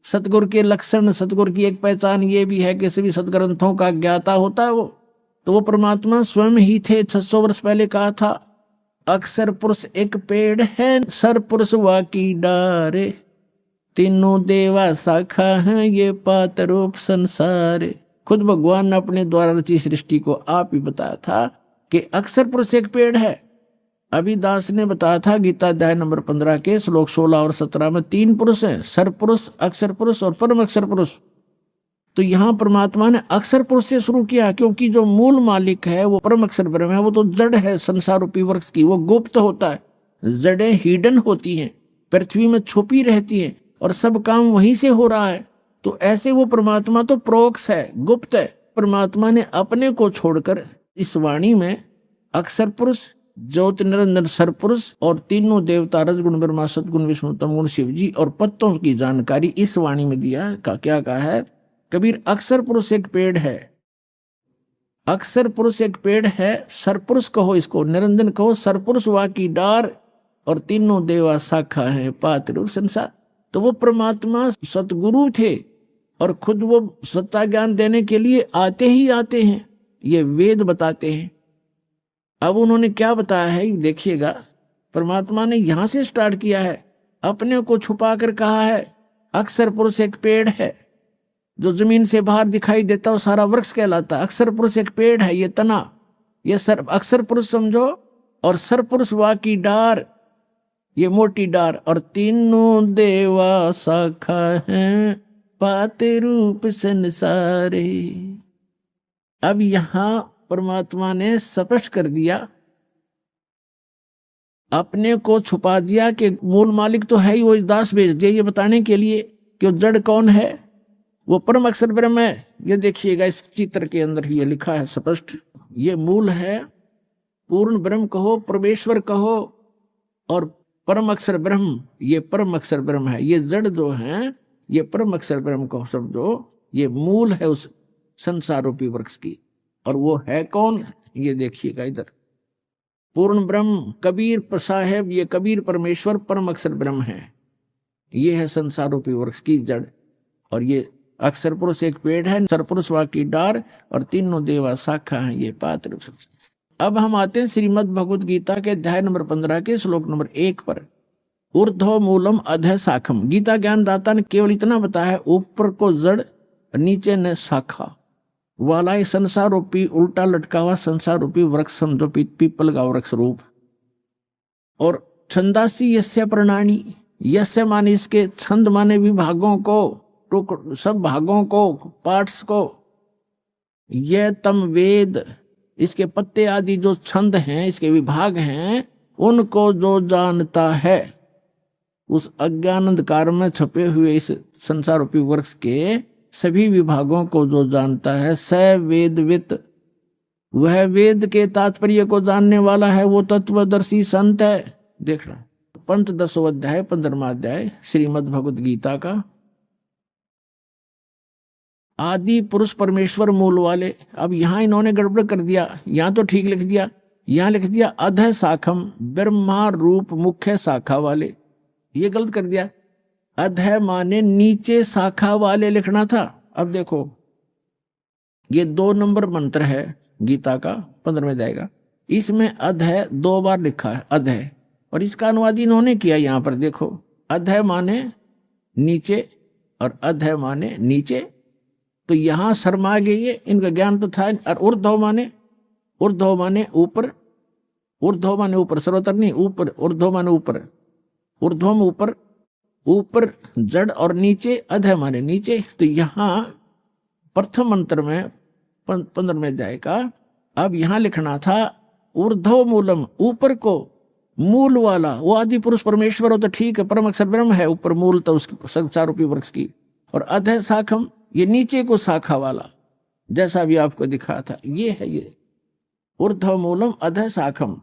सतगुरु के लक्षण, सतगुरु की एक पहचान ये भी है कि सभी सदग्रंथों का ज्ञाता होता है वो। तो वो परमात्मा स्वयं ही थे। 600 वर्ष पहले कहा था, अक्षर पुरुष एक पेड़ है, सर पुरुष वाकी डारे, तीनों देवा शाखा हैं ये पात रूप संसार। खुद भगवान ने अपने द्वारा रची सृष्टि को आप ही बताया था कि अक्षर पुरुष एक पेड़ है। अभी दास ने बताया था गीता अध्याय नंबर 15 के श्लोक 16 और 17 में 3 पुरुष हैं, सर पुरुष, अक्षर पुरुष और परम अक्षर पुरुष। तो यहाँ परमात्मा ने अक्षर पुरुष से शुरू किया, क्योंकि जो मूल मालिक है वो परम अक्षर ब्रह्म है। वो तो जड़ है संसार रूपी वृक्ष की, वो गुप्त होता है, जड़ें हिडन होती हैं, पृथ्वी में छुपी रहती हैं और सब काम वहीं से हो रहा है। तो ऐसे वो परमात्मा तो प्रोक्ष है, गुप्त है। परमात्मा ने अपने को छोड़कर इस वाणी में अक्षर पुरुष, ज्योति निरंजन सरपुरुष और तीनों देवता रजगुण ब्रह्मा सतगुण विष्णु तमगुण शिव जी और पत्तों की जानकारी इस वाणी में दिया। क्या कहा है कबीर? अक्षर पुरुष एक पेड़ है, अक्षर पुरुष एक पेड़ है, सरपुरुष कहो इसको, निरंजन कहो, सरपुरुष वा की डार और तीनों देवा शाखा है पात्र रूप संसार। तो वो परमात्मा सतगुरु थे और खुद वो सत्ता ज्ञान देने के लिए आते ही आते हैं, ये वेद बताते हैं। अब उन्होंने क्या बताया है देखिएगा, परमात्मा ने यहां से स्टार्ट किया है, अपने को छुपा कर कहा है अक्षर पुरुष एक पेड़ है, जो जमीन से बाहर दिखाई देता है सारा वृक्ष कहलाता है। अक्षर पुरुष एक पेड़ है, ये तना, ये सर अक्षर पुरुष समझो, और सर पुरुष वा की डार, ये मोटी डार, और तीनों देवा शाखा हैं पाते रूप संसारे। अब यहां परमात्मा ने स्पष्ट कर दिया, अपने को छुपा दिया कि मूल मालिक तो है ही, वो दास भेज दिया ये बताने के लिए कि वो जड़ कौन है, वो परम अक्षर ब्रह्म है। ये देखिएगा इस चित्र के अंदर ये लिखा है स्पष्ट, ये मूल है, पूर्ण ब्रह्म कहो, परमेश्वर कहो, और परम अक्षर ब्रह्म, ये परम अक्षर ब्रह्म है। ये जड़ जो है ये परम अक्षर ब्रह्म को समझो, ये मूल है उस संसार रूपी वृक्ष की। और वो है कौन? ये देखिएगा इधर, पूर्ण ब्रह्म कबीर साहेब, ये कबीर परमेश्वर परम अक्षर ब्रह्म है, ये है संसार रूपी वृक्ष की जड़। और ये अक्षर पुरुष एक पेड़ है, सरपुरुष वा की डार और तीनों देवा शाखा है, ये पात्र। अब हम आते हैं श्रीमद् भगवद गीता के अध्याय नंबर 15 के श्लोक नंबर 1 पर। ऊर्ध्व मूलम अधः शाखम। गीता ज्ञान दाता ने केवल इतना बताया, ऊपर को जड़, नीचे ने शाखा वाला ये संसार रूपी उल्टा लटका हुआ संसार रूपी वृक्ष समझो, पीपल का वृक्ष रूप। और छंदासी यस्य प्रणानी, यस्य माने इसके, छंद माने विभागों को, सब भागों को, पार्ट्स को, यह तम वेद, इसके पत्ते आदि जो छंद हैं, इसके विभाग हैं, उनको जो जानता है, उस अज्ञान अंधकार में छपे हुए इस संसार रूपी वृक्ष के सभी विभागों को जो जानता है, स वेदवित, वह वेद के तात्पर्य को जानने वाला है, वो तत्वदर्शी संत है। देखना पंचदशों अध्याय 15वां अध्याय श्रीमद् भगवद गीता का। आदि पुरुष परमेश्वर मूल वाले। अब यहां इन्होंने गड़बड़ कर दिया, यहां तो ठीक लिख दिया, यहां लिख दिया अधः शाखम, ब्रह्मा रूप मुख्य शाखा वाले, ये गलत कर दिया। अधः माने नीचे शाखा वाले लिखना था। अब देखो ये 2 नंबर मंत्र है गीता का 15वें अध्याय का, इसमें अधः 2 बार लिखा है अधः, और इसका अनुवाद इन्होंने किया यहां पर देखो, अधः माने नीचे और अधः माने नीचे। तो यहां शर्मा गए ये, इनका ज्ञान तो था। और ऊर्ध्व माने ऊपर, ऊर्ध्व माने ऊपर, सर्वतर नहीं, ऊपर, ऊर्ध्व माने ऊपर, ऊर्ध्वम ऊपर, ऊपर जड़ और नीचे अधः माने नीचे। तो यहां प्रथम मंत्र में 15वें अध्याय का अब यहां लिखना था ऊर्ध्व मूलम, ऊपर को मूल वाला, वो आदि पुरुष परमेश्वर हो तो ठीक है, परम अक्षर ब्रह्म है, ऊपर मूल तो उसकी संसार रूपी वृक्ष की। और अधः शाखम, ये नीचे को शाखा वाला, जैसा भी आपको दिखाया था, ये है ये ऊर्ध्व मूलम अधः शाखम।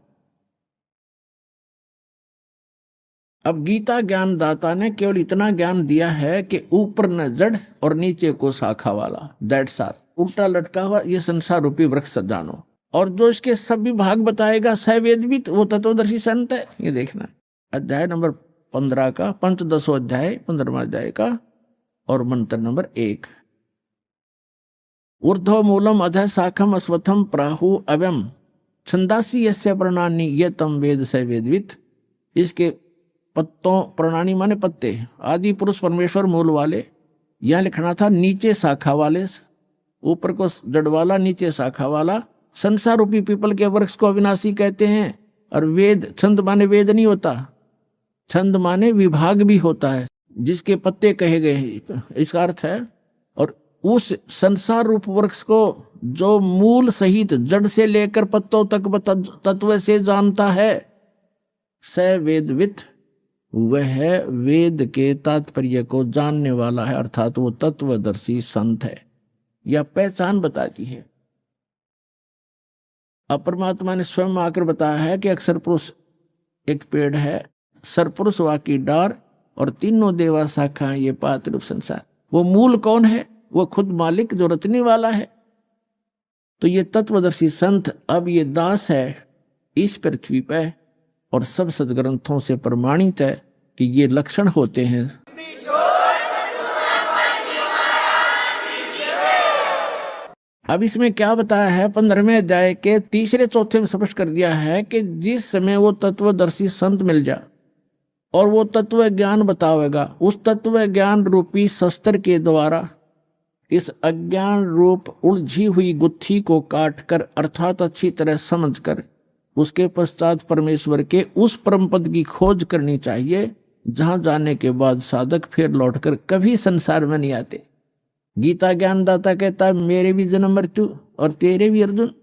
अब गीता ज्ञान दाता ने केवल इतना ज्ञान दिया है कि ऊपर न जड़ और नीचे को शाखा वाला, दैट्स ऑल, उल्टा लटका हुआ ये संसार रूपी वृक्ष जानो। और जो इसके सब विभाग बताएगा सवेदवित, वो तत्वदर्शी संत है। ये देखना अध्याय नंबर 15 का, पंचदशों अध्याय 15वां अध्याय का और मंत्र नंबर 1। ऊर्ध्व मूलम अधः शाखम अश्वत्थम प्राहु अव्यम छंदासी यस्य प्रणानी ये तम वेद सवेदवित। इसके पत्तों, प्रणानी माने पत्ते, आदि पुरुष परमेश्वर मूल वाले, यह लिखना था नीचे शाखा वाले, ऊपर को जड़ वाला, नीचे शाखा वाला। संसार रूपी पीपल के वृक्ष को अविनाशी कहते हैं। और वेद, छंद माने वेद नहीं होता, छंद माने विभाग भी होता है, जिसके पत्ते कहे गए, इसका अर्थ है। और उस संसार रूप वृक्ष को जो मूल सहित जड़ से लेकर पत्तों तक तत्व से जानता है, स वेदवित, वह वेद के तात्पर्य को जानने वाला है, अर्थात वो तत्वदर्शी संत है। यह पहचान बताती है। अब परमात्मा ने स्वयं आकर बताया है कि अक्षर पुरुष एक पेड़ है, सरपुरुष वाकी डार और तीनों देवा शाखा, ये पात रूप संसार। वो मूल कौन है? वो खुद मालिक जो रचने वाला है। तो ये तत्वदर्शी संत अब ये दास है इस पृथ्वी पे, और सब सदग्रंथों से प्रमाणित है कि ये लक्षण होते हैं। अब इसमें क्या बताया है? 15वें अध्याय के 3-4 में स्पष्ट कर दिया है कि जिस समय वो तत्वदर्शी संत मिल जाए और वो तत्व ज्ञान बतावेगा, उस तत्व ज्ञान रूपी शस्त्र के द्वारा इस अज्ञान रूप उलझी हुई गुत्थी को काटकर, अर्थात अच्छी तरह समझकर, उसके पश्चात परमेश्वर के उस परम पद की खोज करनी चाहिए, जहां जाने के बाद साधक फिर लौटकर कभी संसार में नहीं आते। गीता ज्ञानदाता कहता है मेरे भी जन्म मृत्यु और तेरे भी अर्जुन।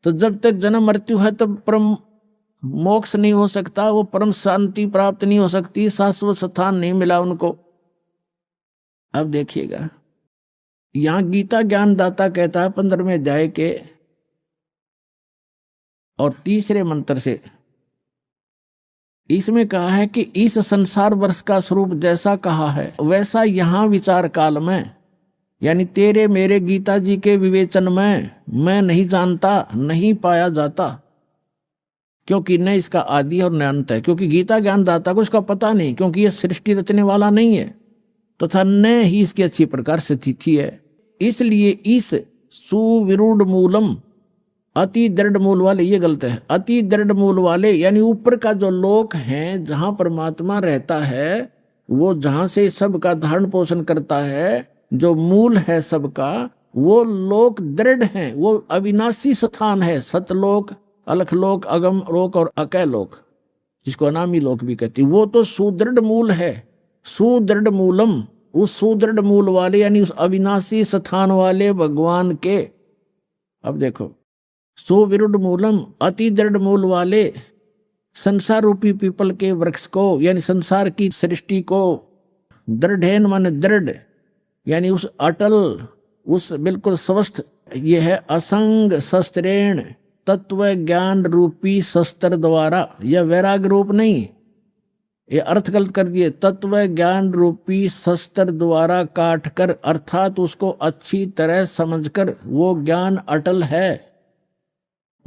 तो जब तक जन्म मृत्यु है तब परम मोक्ष नहीं हो सकता, वो परम शांति प्राप्त नहीं हो सकती, शाश्वत स्थान नहीं मिला उनको। अब देखिएगा, यहां गीता ज्ञानदाता कहता है 15वें अध्याय के और 3 मंत्र से, इसमें कहा है कि इस संसार वर्ष का स्वरूप जैसा कहा है वैसा यहां विचार काल में, यानी तेरे मेरे गीता जी के विवेचन में मैं नहीं जानता, नहीं पाया जाता, क्योंकि न इसका आदि और न अंत है। क्योंकि गीता ज्ञानदाता को इसका पता नहीं, क्योंकि यह सृष्टि रचने वाला नहीं है, तथा न ही इसकी अच्छी प्रकार से तिथि है। इसलिए इस सुविरूढ़ मूलम, अति दृढ़ मूल वाले, ये गलत है, अति दृढ़ मूल वाले यानी ऊपर का जो लोक है, जहां परमात्मा रहता है, वो जहां से सबका धारण पोषण करता है, जो मूल है सबका, वो लोक दृढ़ है, वो अविनाशी स्थान है। सतलोक, अलखलोक, अगम लोक और अकय लोक, जिसको अनामी लोक भी कहती, वो तो सुदृढ़ मूल है। सुदृढ़ मूलम, उस सुदृढ़ मूल वाले यानी उस अविनाशी स्थान वाले भगवान के, अब देखो, सुविरूढ़ मूलम, अति दृढ़ मूल वाले संसार रूपी पीपल के वृक्ष को, यानी संसार की सृष्टि को, दृढ़ माने दृढ़, यानी उस अटल, उस बिल्कुल स्वस्थ, ये है असंग शस्त्रेण, तत्व ज्ञान रूपी शस्त्र द्वारा, यह वैराग रूप नहीं, ये अर्थ गलत कर दिए, तत्व ज्ञान रूपी शस्त्र द्वारा काट कर, अर्थात उसको अच्छी तरह समझकर, वो ज्ञान अटल है।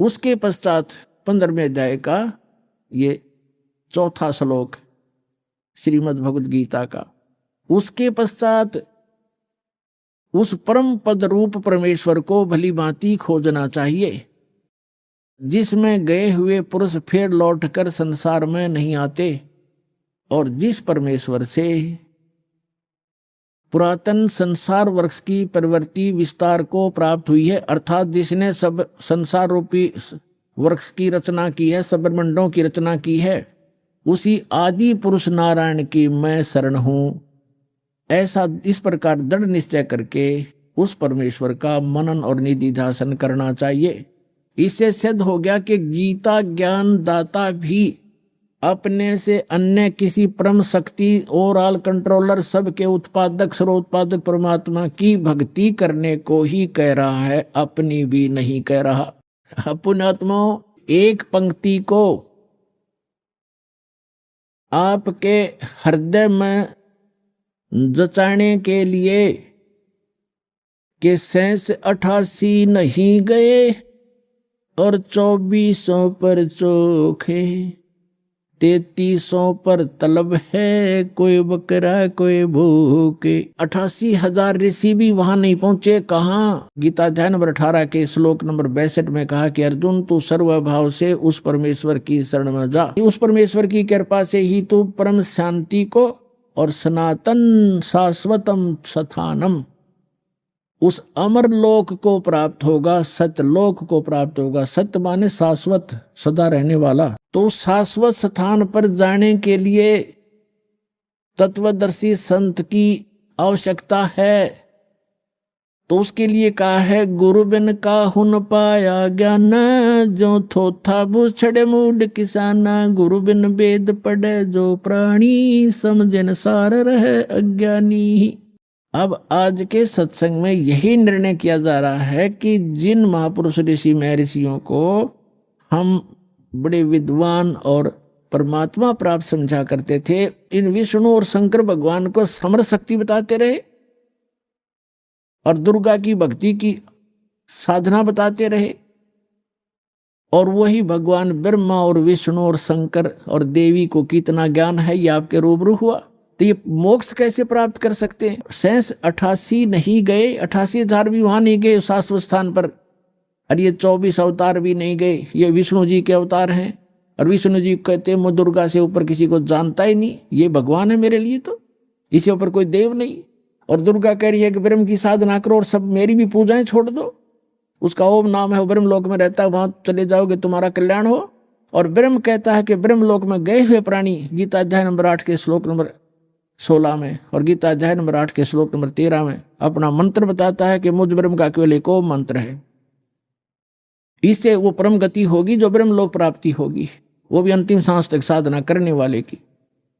उसके पश्चात 15वें अध्याय का ये 4था श्लोक श्रीमद् भगवद गीता का, उसके पश्चात उस परम पद रूप परमेश्वर को भली भांति खोजना चाहिए, जिसमें गए हुए पुरुष फिर लौटकर संसार में नहीं आते, और जिस परमेश्वर से पुरातन संसार वृक्ष की प्रवृत्ति विस्तार को प्राप्त हुई है, अर्थात जिसने सब संसार रूपी वृक्ष की रचना की है, सब ब्रह्मांडों की रचना की है, उसी आदि पुरुष नारायण की मैं शरण हूं। ऐसा इस प्रकार दृढ़ निश्चय करके उस परमेश्वर का मनन और निधिध्यासन करना चाहिए। इससे सिद्ध हो गया कि गीता ज्ञान दाता भी अपने से अन्य किसी परम शक्ति, ओवरऑल कंट्रोलर, सबके उत्पादक, सर्वोत्पादक परमात्मा की भक्ति करने को ही कह रहा है, अपनी भी नहीं कह रहा। पुण्यात्मा, एक पंक्ति को आपके हृदय में जचाने के लिए कि 88 नहीं गए और 2400 पर चोखे, 3300 पर तलब है, कोई बकरा कोई भूखे। 88,000 ऋषि भी वहां नहीं पहुंचे। कहाँ? गीता अध्याय नंबर 18 के श्लोक नंबर 62 में कहा कि अर्जुन, तू सर्वभाव से उस परमेश्वर की शरण में जा। उस परमेश्वर की कृपा से ही तू परम शांति को और सनातन शाश्वतम स्थानम, उस अमर लोक को प्राप्त होगा, सत्यलोक को प्राप्त होगा। सत्य माने शाश्वत, सदा रहने वाला। तो शाश्वत स्थान पर जाने के लिए तत्वदर्शी संत की आवश्यकता है। तो उसके लिए कहा है, गुरु बिन काहू न पाया ज्ञान, जो थोथा बुछड़े मूड किसाना। गुरु बिन वेद पढ़े जो प्राणी, समझन सार रहे अज्ञानी। अब आज के सत्संग में यही निर्णय किया जा रहा है कि जिन महापुरुष ऋषि महर्षियों को हम बड़े विद्वान और परमात्मा प्राप्त समझा करते थे, इन विष्णु और शंकर भगवान को समर शक्ति बताते रहे और दुर्गा की भक्ति की साधना बताते रहे, और वही भगवान ब्रह्मा और विष्णु और शंकर और देवी को कितना ज्ञान है ये आपके रूबरू हुआ। तो ये मोक्ष कैसे प्राप्त कर सकते हैं? शेष 88 नहीं गए, 88,000 भी वहां नहीं गए शाश्वत स्थान पर, और ये 24 अवतार भी नहीं गए। ये विष्णु जी के अवतार हैं, और विष्णु जी कहते हैं मैं दुर्गा से ऊपर किसी को जानता ही नहीं, ये भगवान है मेरे लिए, तो इसके ऊपर कोई देव नहीं। और दुर्गा कह रही है कि ब्रह्म की साधना करो और सब मेरी भी पूजाएं छोड़ दो। उसका ओम नाम है, वो ब्रह्म लोक में रहता है, वहां चले जाओगे तुम्हारा कल्याण हो। और ब्रह्म कहता है कि ब्रह्म लोक में गए हुए प्राणी, गीता अध्याय नंबर 8 के श्लोक नंबर 16 में और गीता अध्याय नंबर 8 के श्लोक नंबर 13 में अपना मंत्र बताता है कि मुझ ब्रह्म का केवल एक ओम मंत्र है। इससे वो परम गति होगी जो ब्रह्म लोक प्राप्ति होगी, वो भी अंतिम सांस तक साधना करने वाले की।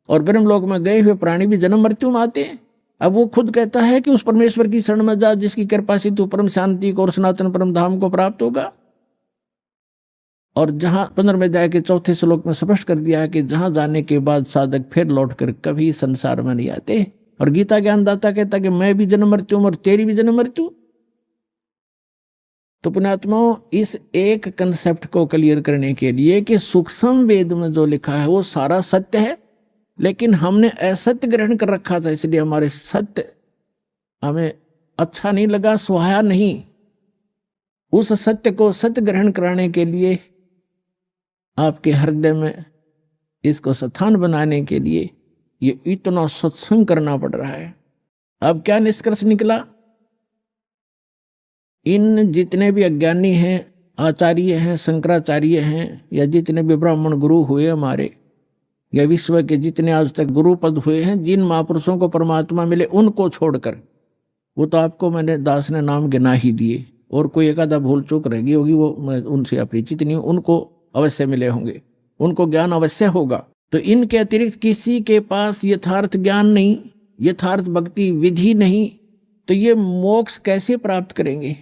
और ब्रह्म लोक में गए हुए प्राणी भी जन्म मृत्यु में आते हैं। अब वो खुद कहता है कि उस परमेश्वर की शरण में जा जिसकी कृपा से तू परम शांति को और सनातन परम धाम को प्राप्त होगा। और जहां 15वें अध्याय के 4थे श्लोक में स्पष्ट कर दिया है कि जहां जाने के बाद साधक फिर लौटकर कभी संसार में नहीं आते। और गीता ज्ञानदाता कहता है कि मैं भी जन्म मृत्यु और तेरी भी जन्म मृत्यु। तो पुण्यात्माओं, इस एक कंसेप्ट को क्लियर करने के लिए कि सूक्ष्म वेद में जो लिखा है वो सारा सत्य है, लेकिन हमने असत्य ग्रहण कर रखा था, इसलिए हमारे सत्य हमें अच्छा नहीं लगा, सुहाया नहीं। उस सत्य को सत्य ग्रहण कराने के लिए आपके हृदय में इसको स्थान बनाने के लिए ये इतना सत्संग करना पड़ रहा है। अब क्या निष्कर्ष निकला? इन जितने भी अज्ञानी हैं, आचार्य हैं, शंकराचार्य हैं, या जितने भी ब्राह्मण गुरु हुए हमारे, या विश्व के जितने आज तक गुरु पद हुए हैं, जिन महापुरुषों को परमात्मा मिले उनको छोड़कर, वो तो आपको मैंने दास ने नाम गिना ही दिए, और कोई एक आधा भूल चूक रह गई होगी, वो मैं उनसे अपरिचित नहीं हूं, उनको अवश्य मिले होंगे, उनको ज्ञान अवश्य होगा। तो इनके अतिरिक्त किसी के पास यथार्थ ज्ञान नहीं, यथार्थ भक्ति विधि नहीं, तो ये मोक्ष कैसे प्राप्त करेंगे?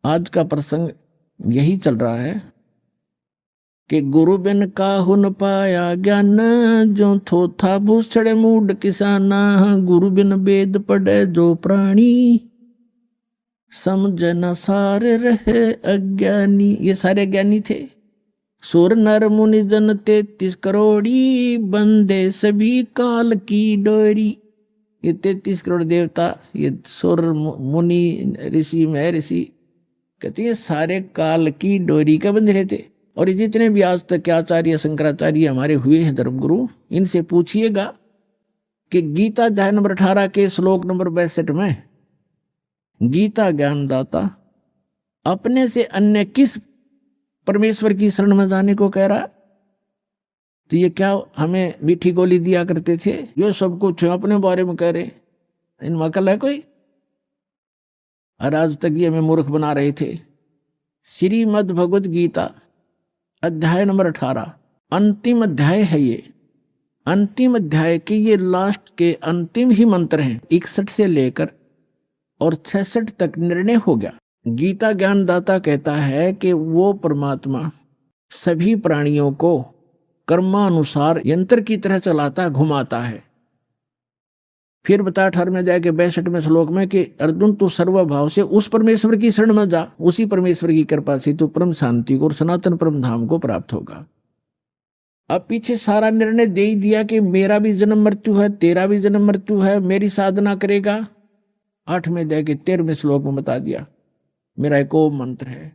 आज का प्रसंग यही चल रहा है कि गुरु बिन काहू न पाया ज्ञान, जो थोथा भूषण मूड किसाना। गुरु बिन वेद पढ़े जो प्राणी, समझ न सार रहे अज्ञानी। ये सारे ज्ञानी थे। सुर नर मुनि जन 33 करोड़ी, बंदे सभी काल की डोरी। ये 33 करोड़ देवता, ये सुर मुनि ऋषि महर्षि, कहते हैं सारे काल की डोरी का बंध रहे थे। और ये जितने भी आज तक आचार्य शंकराचार्य हमारे हुए हैं धर्मगुरु, इनसे पूछिएगा कि गीता अध्याय नंबर 18 के श्लोक नंबर 62 में गीता ज्ञानदाता अपने से अन्य किस परमेश्वर की शरण में जाने को कह रहा? तो ये क्या हमें मीठी गोली दिया करते थे? ये सब कुछ अपने बारे में कह रहे, इनमें अकल है कोई? और आज तक ये हमें मूर्ख बना रहे थे। श्रीमद् भगवद गीता अध्याय नंबर 18 अंतिम अध्याय है। ये अंतिम अध्याय के ये लास्ट के अंतिम ही मंत्र हैं। 61 से लेकर और 66 तक निर्णय हो गया। गीता ज्ञानदाता कहता है कि वो परमात्मा सभी प्राणियों को कर्मानुसार यंत्र की तरह चलाता, घुमाता है। फिर बता 18वें अध्याय के 62वें श्लोक में कि अर्जुन तू सर्वभाव से उस परमेश्वर की शरण में जा, उसी परमेश्वर की कृपा से तू परम शांति को और सनातन परम धाम को प्राप्त होगा। अब पीछे सारा निर्णय दे ही दिया कि मेरा भी जन्म मृत्यु है, तेरा भी जन्म मृत्यु है, मेरी साधना करेगा। 8वें अध्याय के 13वें श्लोक में बता दिया मेरा एक ओम मंत्र है।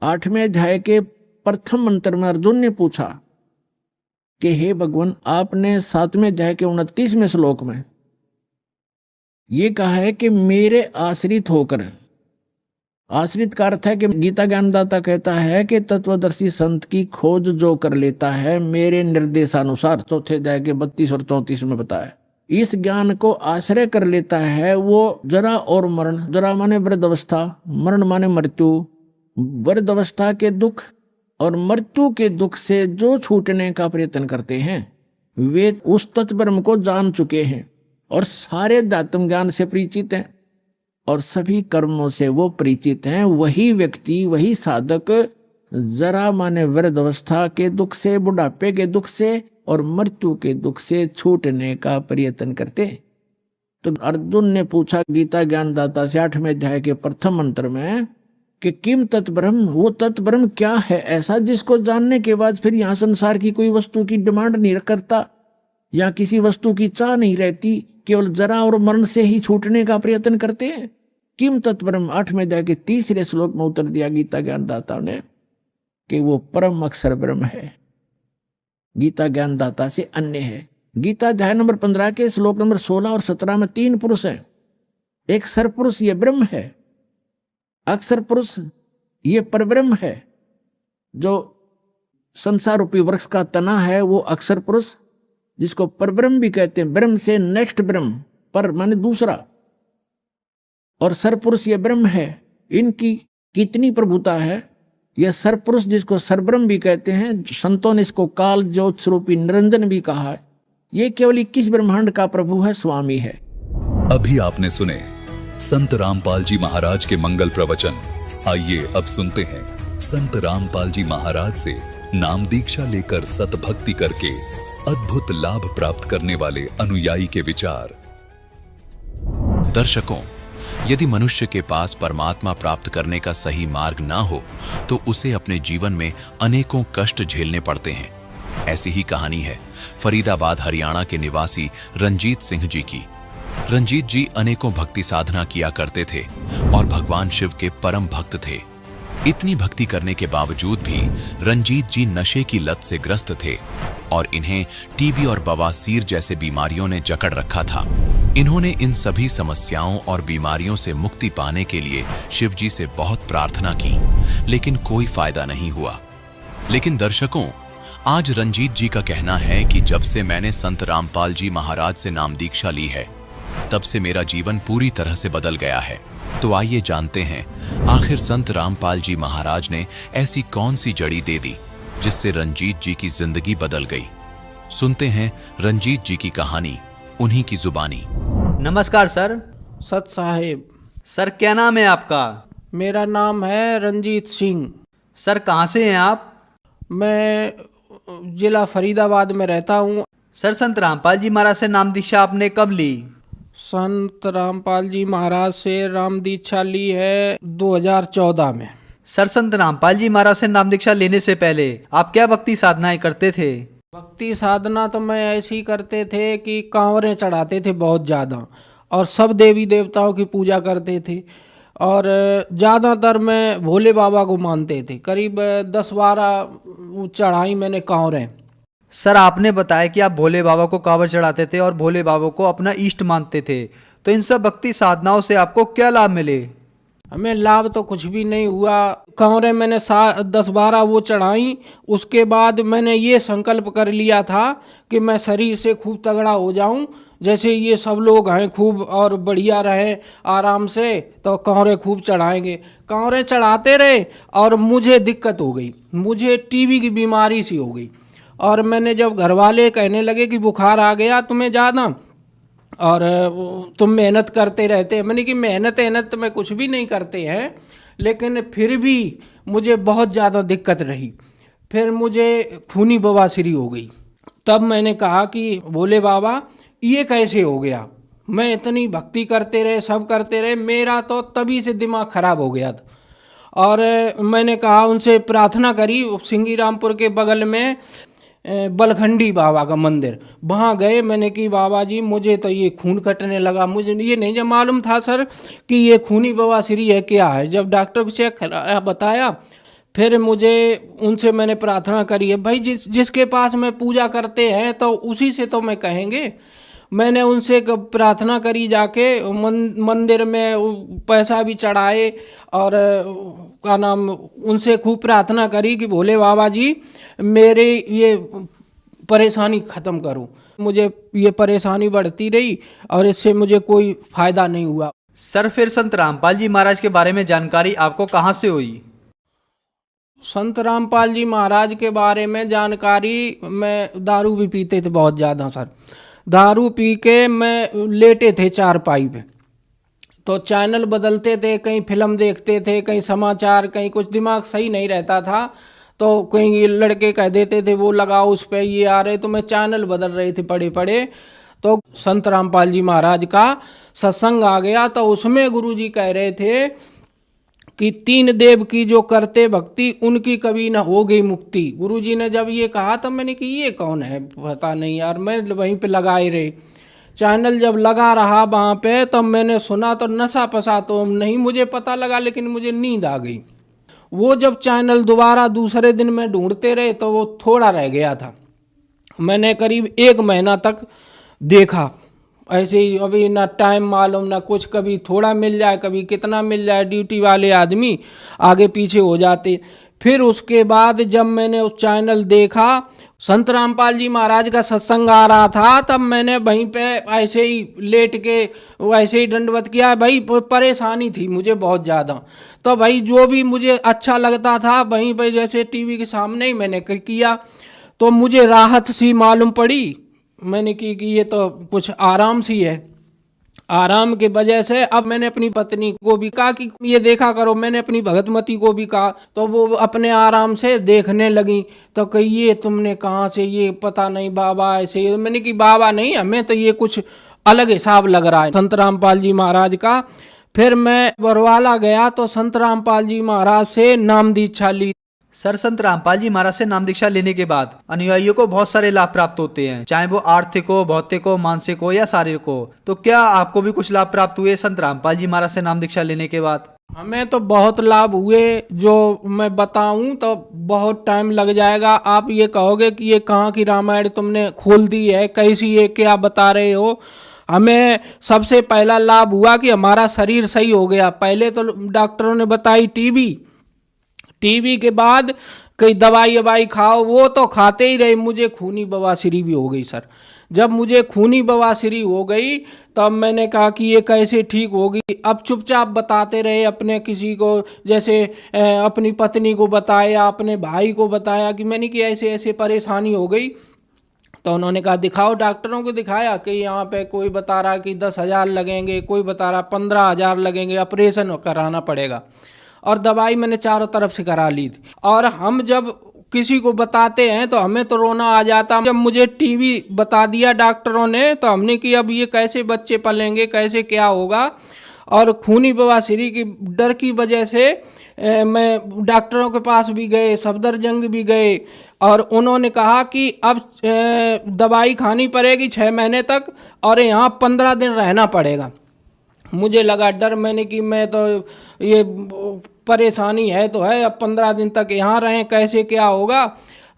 8वें अध्याय के प्रथम मंत्र में अर्जुन ने पूछा कि हे भगवान, आपने 7वें अध्याय के 29वें श्लोक में ये कहा है कि मेरे आश्रित होकर, आश्रित का अर्थ है कि गीता ज्ञानदाता कहता है कि तत्वदर्शी संत की खोज जो कर लेता है मेरे निर्देशानुसार, चौथे अध्याय के 32 और 34 में बताया, इस ज्ञान को आश्रय कर लेता है, वो जरा और मरण, जरा माने वृद्धावस्था, मरण माने मृत्यु, वृद्धावस्था के दुख और मृत्यु के दुख से जो छूटने का प्रयत्न करते हैं वे उस तत्व ब्रह्म को जान चुके हैं और सारे अध्यात्म ज्ञान से परिचित हैं और सभी कर्मों से वो परिचित हैं। वही व्यक्ति, वही साधक जरा माने वृद्धावस्था के दुख से, बुढ़ापे के दुख से और मृत्यु के दुख से छूटने का प्रयत्न करते। तो अर्जुन ने पूछा गीता ज्ञानदाता से 8वें अध्याय के प्रथम मंत्र में कि किम तत्ब्रह्म, वो तत्ब्रह्म क्या है ऐसा जिसको जानने के बाद फिर यहाँ संसार की कोई वस्तु की डिमांड नहीं करता या किसी वस्तु की चाह नहीं रहती, केवल जरा और मरण से ही छूटने का प्रयत्न करते हैं। किम तत्ब्रह्म 8वें अध्याय के 3रे श्लोक में उत्तर दिया गीता ज्ञानदाता ने कि वो परम अक्षर ब्रह्म है, गीता ज्ञानदाता से अन्य है। गीता अध्याय नंबर 15 के श्लोक नंबर 16 और 17 में 3 पुरुष हैं। एक सरपुरुष ये ब्रह्म है, अक्षर पुरुष ये परब्रह्म है, जो संसार रूपी वृक्ष का तना है वो अक्षर पुरुष, जिसको परब्रह्म भी कहते हैं। ब्रह्म से नेक्स्ट ब्रह्म, पर माने दूसरा, और सरपुरुष ये ब्रह्म है। इनकी कितनी प्रभुता है। यह सरपुरुष जिसको सरब्रह्म भी कहते हैं, संतों ने इसको काल ज्योत स्वरूपी निरंजन भी कहा है। ये केवल 21 ब्रह्मांड का प्रभु है, स्वामी है। अभी आपने सुने संत रामपाल जी महाराज के मंगल प्रवचन। आइए अब सुनते हैं संत रामपाल जी महाराज से नाम दीक्षा लेकर सतभक्ति करके अद्भुत लाभ प्राप्त करने वाले अनुयायी के विचार। दर्शकों, यदि मनुष्य के पास परमात्मा प्राप्त करने का सही मार्ग ना हो तो उसे अपने जीवन में अनेकों कष्ट झेलने पड़ते हैं। ऐसी ही कहानी है फरीदाबाद हरियाणा के निवासी रंजीत सिंह जी की। रंजीत जी अनेकों भक्ति साधना किया करते थे और भगवान शिव के परम भक्त थे। इतनी भक्ति करने के बावजूद भी रंजीत जी नशे की लत से ग्रस्त थे और इन्हें टीबी और बवासीर जैसे बीमारियों ने जकड़ रखा था। इन्होंने इन सभी समस्याओं और बीमारियों से मुक्ति पाने के लिए शिव जी से बहुत प्रार्थना की, लेकिन कोई फायदा नहीं हुआ। लेकिन दर्शकों, आज रंजीत जी का कहना है कि जब से मैंने संत रामपाल जी महाराज से नाम दीक्षा ली है, तब से मेरा जीवन पूरी तरह से बदल गया है। तो आइए जानते हैं आखिर संत रामपाल जी महाराज ने ऐसी कौन सी जड़ी दे दी जिससे रंजीत जी की जिंदगी बदल गई। सुनते हैं रंजीत जी की कहानी उन्हीं की जुबानी। नमस्कार सर। सत साहेब। सर क्या नाम है आपका? मेरा नाम है रंजीत सिंह। सर कहाँ से हैं आप? मैं जिला फरीदाबाद में रहता हूँ। सर संत रामपाल जी महाराज से नाम दीक्षा आपने कब ली? संत रामपाल जी महाराज से राम दीक्षा ली है 2014 में। सर संत रामपाल जी महाराज से नाम दीक्षा लेने से पहले आप क्या भक्ति साधनाएं करते थे? भक्ति साधना तो मैं ऐसी करते थे कि कांवरें चढ़ाते थे बहुत ज़्यादा और सब देवी देवताओं की पूजा करते थे और ज़्यादातर मैं भोले बाबा को मानते थे। करीब 10-12 चढ़ाई मैंने कांवरें। सर आपने बताया कि आप भोले बाबा को कांवर चढ़ाते थे और भोले बाबा को अपना इष्ट मानते थे, तो इन सब भक्ति साधनाओं से आपको क्या लाभ मिले? हमें लाभ तो कुछ भी नहीं हुआ। कांवरें मैंने 10-12 वो चढ़ाई, उसके बाद मैंने ये संकल्प कर लिया था कि मैं शरीर से खूब तगड़ा हो जाऊं, जैसे ये सब लोग हैं खूब और बढ़िया रहें आराम से, तो कांवरें खूब चढ़ाएंगे। कांवरें चढ़ाते रहे और मुझे दिक्कत हो गई, मुझे टीबी की बीमारी सी हो गई और मैंने जब घर वाले कहने लगे कि बुखार आ गया तुम्हें ज़्यादा और तुम मेहनत करते रहते हैं, मैंने कि मेहनत में कुछ भी नहीं करते हैं, लेकिन फिर भी मुझे बहुत ज़्यादा दिक्कत रही। फिर मुझे खूनी बवासीर हो गई। तब मैंने कहा कि भोले बाबा ये कैसे हो गया? मैं इतनी भक्ति करते रहे, सब करते रहे, मेरा तो तभी से दिमाग खराब हो गया था। और मैंने कहा, उनसे प्रार्थना करी। सिंगी रामपुर के बगल में बलखंडी बाबा का मंदिर, वहाँ गए। मैंने कि बाबा जी मुझे तो ये खून कटने लगा, मुझे ये नहीं जब मालूम था सर कि ये खूनी बवासीरी है क्या है। जब डॉक्टर को चेक बताया, फिर मुझे उनसे मैंने प्रार्थना करी है, भाई जिसके पास में पूजा करते हैं तो उसी से तो मैं कहेंगे। मैंने उनसे प्रार्थना करी जाके मंदिर में पैसा भी चढ़ाए और क्या नाम उनसे खूब प्रार्थना करी कि भोले बाबा जी मेरे ये परेशानी ख़त्म करो। मुझे ये परेशानी बढ़ती रही और इससे मुझे कोई फ़ायदा नहीं हुआ। सर फिर संत रामपाल जी महाराज के बारे में जानकारी आपको कहाँ से हुई? संत रामपाल जी महाराज के बारे में जानकारी, मैं दारू भी पीते थे बहुत ज़्यादा सर। दारू पी के मैं लेटे थे चारपाई पे, तो चैनल बदलते थे, कहीं फिल्म देखते थे, कहीं समाचार, कहीं कुछ, दिमाग सही नहीं रहता था। तो कहीं लड़के कह देते थे वो लगाओ उस पर ये आ रहे, तो मैं चैनल बदल रहे थे पड़े पड़े। तो संत रामपाल जी महाराज का सत्संग आ गया, तो उसमें गुरुजी कह रहे थे कि 3 देव की जो करते भक्ति उनकी कभी न हो गई मुक्ति। गुरुजी ने जब ये कहा तब मैंने कि ये कौन है, पता नहीं यार। मैं वहीं पे लगाए रहे, चैनल जब लगा रहा वहाँ पे, तब मैंने सुना तो नशा पसा तो नहीं मुझे पता लगा, लेकिन मुझे नींद आ गई। वो जब चैनल दोबारा दूसरे दिन में ढूंढते रहे तो वो थोड़ा रह गया था। मैंने करीब 1 महीना तक देखा ऐसे ही, अभी ना टाइम मालूम ना कुछ, कभी थोड़ा मिल जाए कभी कितना मिल जाए, ड्यूटी वाले आदमी आगे पीछे हो जाते। फिर उसके बाद जब मैंने उस चैनल देखा, संत रामपाल जी महाराज का सत्संग आ रहा था, तब मैंने वहीं पे ऐसे ही लेट के वैसे ही दंडवत किया। भाई परेशानी थी मुझे बहुत ज़्यादा, तो भाई जो भी मुझे अच्छा लगता था वहीं पे जैसे टीवी के सामने ही मैंने किया, तो मुझे राहत सी मालूम पड़ी। मैंने की कि ये तो कुछ आराम सी है। आराम के वजह से अब मैंने अपनी पत्नी को भी कहा कि ये देखा करो, मैंने अपनी भगतमती को भी कहा, तो वो अपने आराम से देखने लगी। तो कही ये तुमने कहाँ से, ये पता नहीं बाबा ऐसे। मैंने कि बाबा नहीं, हमें तो ये कुछ अलग हिसाब लग रहा है संत रामपाल जी महाराज का। फिर मैं बरवाला गया तो संत रामपाल जी महाराज से नाम दीक्षा ली। सर संत रामपाल जी महाराज से नाम दीक्षा लेने के बाद अनुयायियों को बहुत सारे लाभ प्राप्त होते हैं, चाहे वो आर्थिक हो, भौतिक हो, मानसिक हो या शारीरिक हो। तो क्या आपको भी कुछ लाभ प्राप्त हुए संत रामपाल जी महाराज से नाम दीक्षा लेने के बाद? हमें तो बहुत लाभ हुए, जो मैं बताऊं तो बहुत टाइम लग जाएगा। आप ये कहोगे कि ये कहाँ की रामायण तुमने खोल दी है, कैसी ये क्या बता रहे हो। हमें सबसे पहला लाभ हुआ कि हमारा शरीर सही हो गया। पहले तो डॉक्टरों ने बताई टीबी के बाद कई दवाई खाओ, वो तो खाते ही रहे। मुझे खूनी बवासीर भी हो गई सर। जब मुझे खूनी बवासीर हो गई तब मैंने कहा कि ये कैसे ठीक होगी। अब चुपचाप बताते रहे अपने किसी को, जैसे अपनी पत्नी को बताया, अपने भाई को बताया कि मैंने कि ऐसे ऐसे परेशानी हो गई। तो उन्होंने कहा दिखाओ, डॉक्टरों को दिखाया कि यहाँ पे कोई बता रहा कि 10,000 लगेंगे, कोई बता रहा 15,000 लगेंगे, ऑपरेशन कराना पड़ेगा। और दवाई मैंने चारों तरफ से करा ली थी। और हम जब किसी को बताते हैं तो हमें तो रोना आ जाता। जब मुझे टीबी बता दिया डॉक्टरों ने तो हमने कि अब ये कैसे बच्चे पलेंगे, कैसे क्या होगा। और खूनी बवासीर की डर की वजह से मैं डॉक्टरों के पास भी गए, सफदरजंग भी गए, और उन्होंने कहा कि अब दवाई खानी पड़ेगी 6 महीने तक और यहाँ 15 दिन रहना पड़ेगा। मुझे लगा डर, मैंने कि मैं तो ये परेशानी है तो है, अब 15 दिन तक यहाँ रहें, कैसे क्या होगा।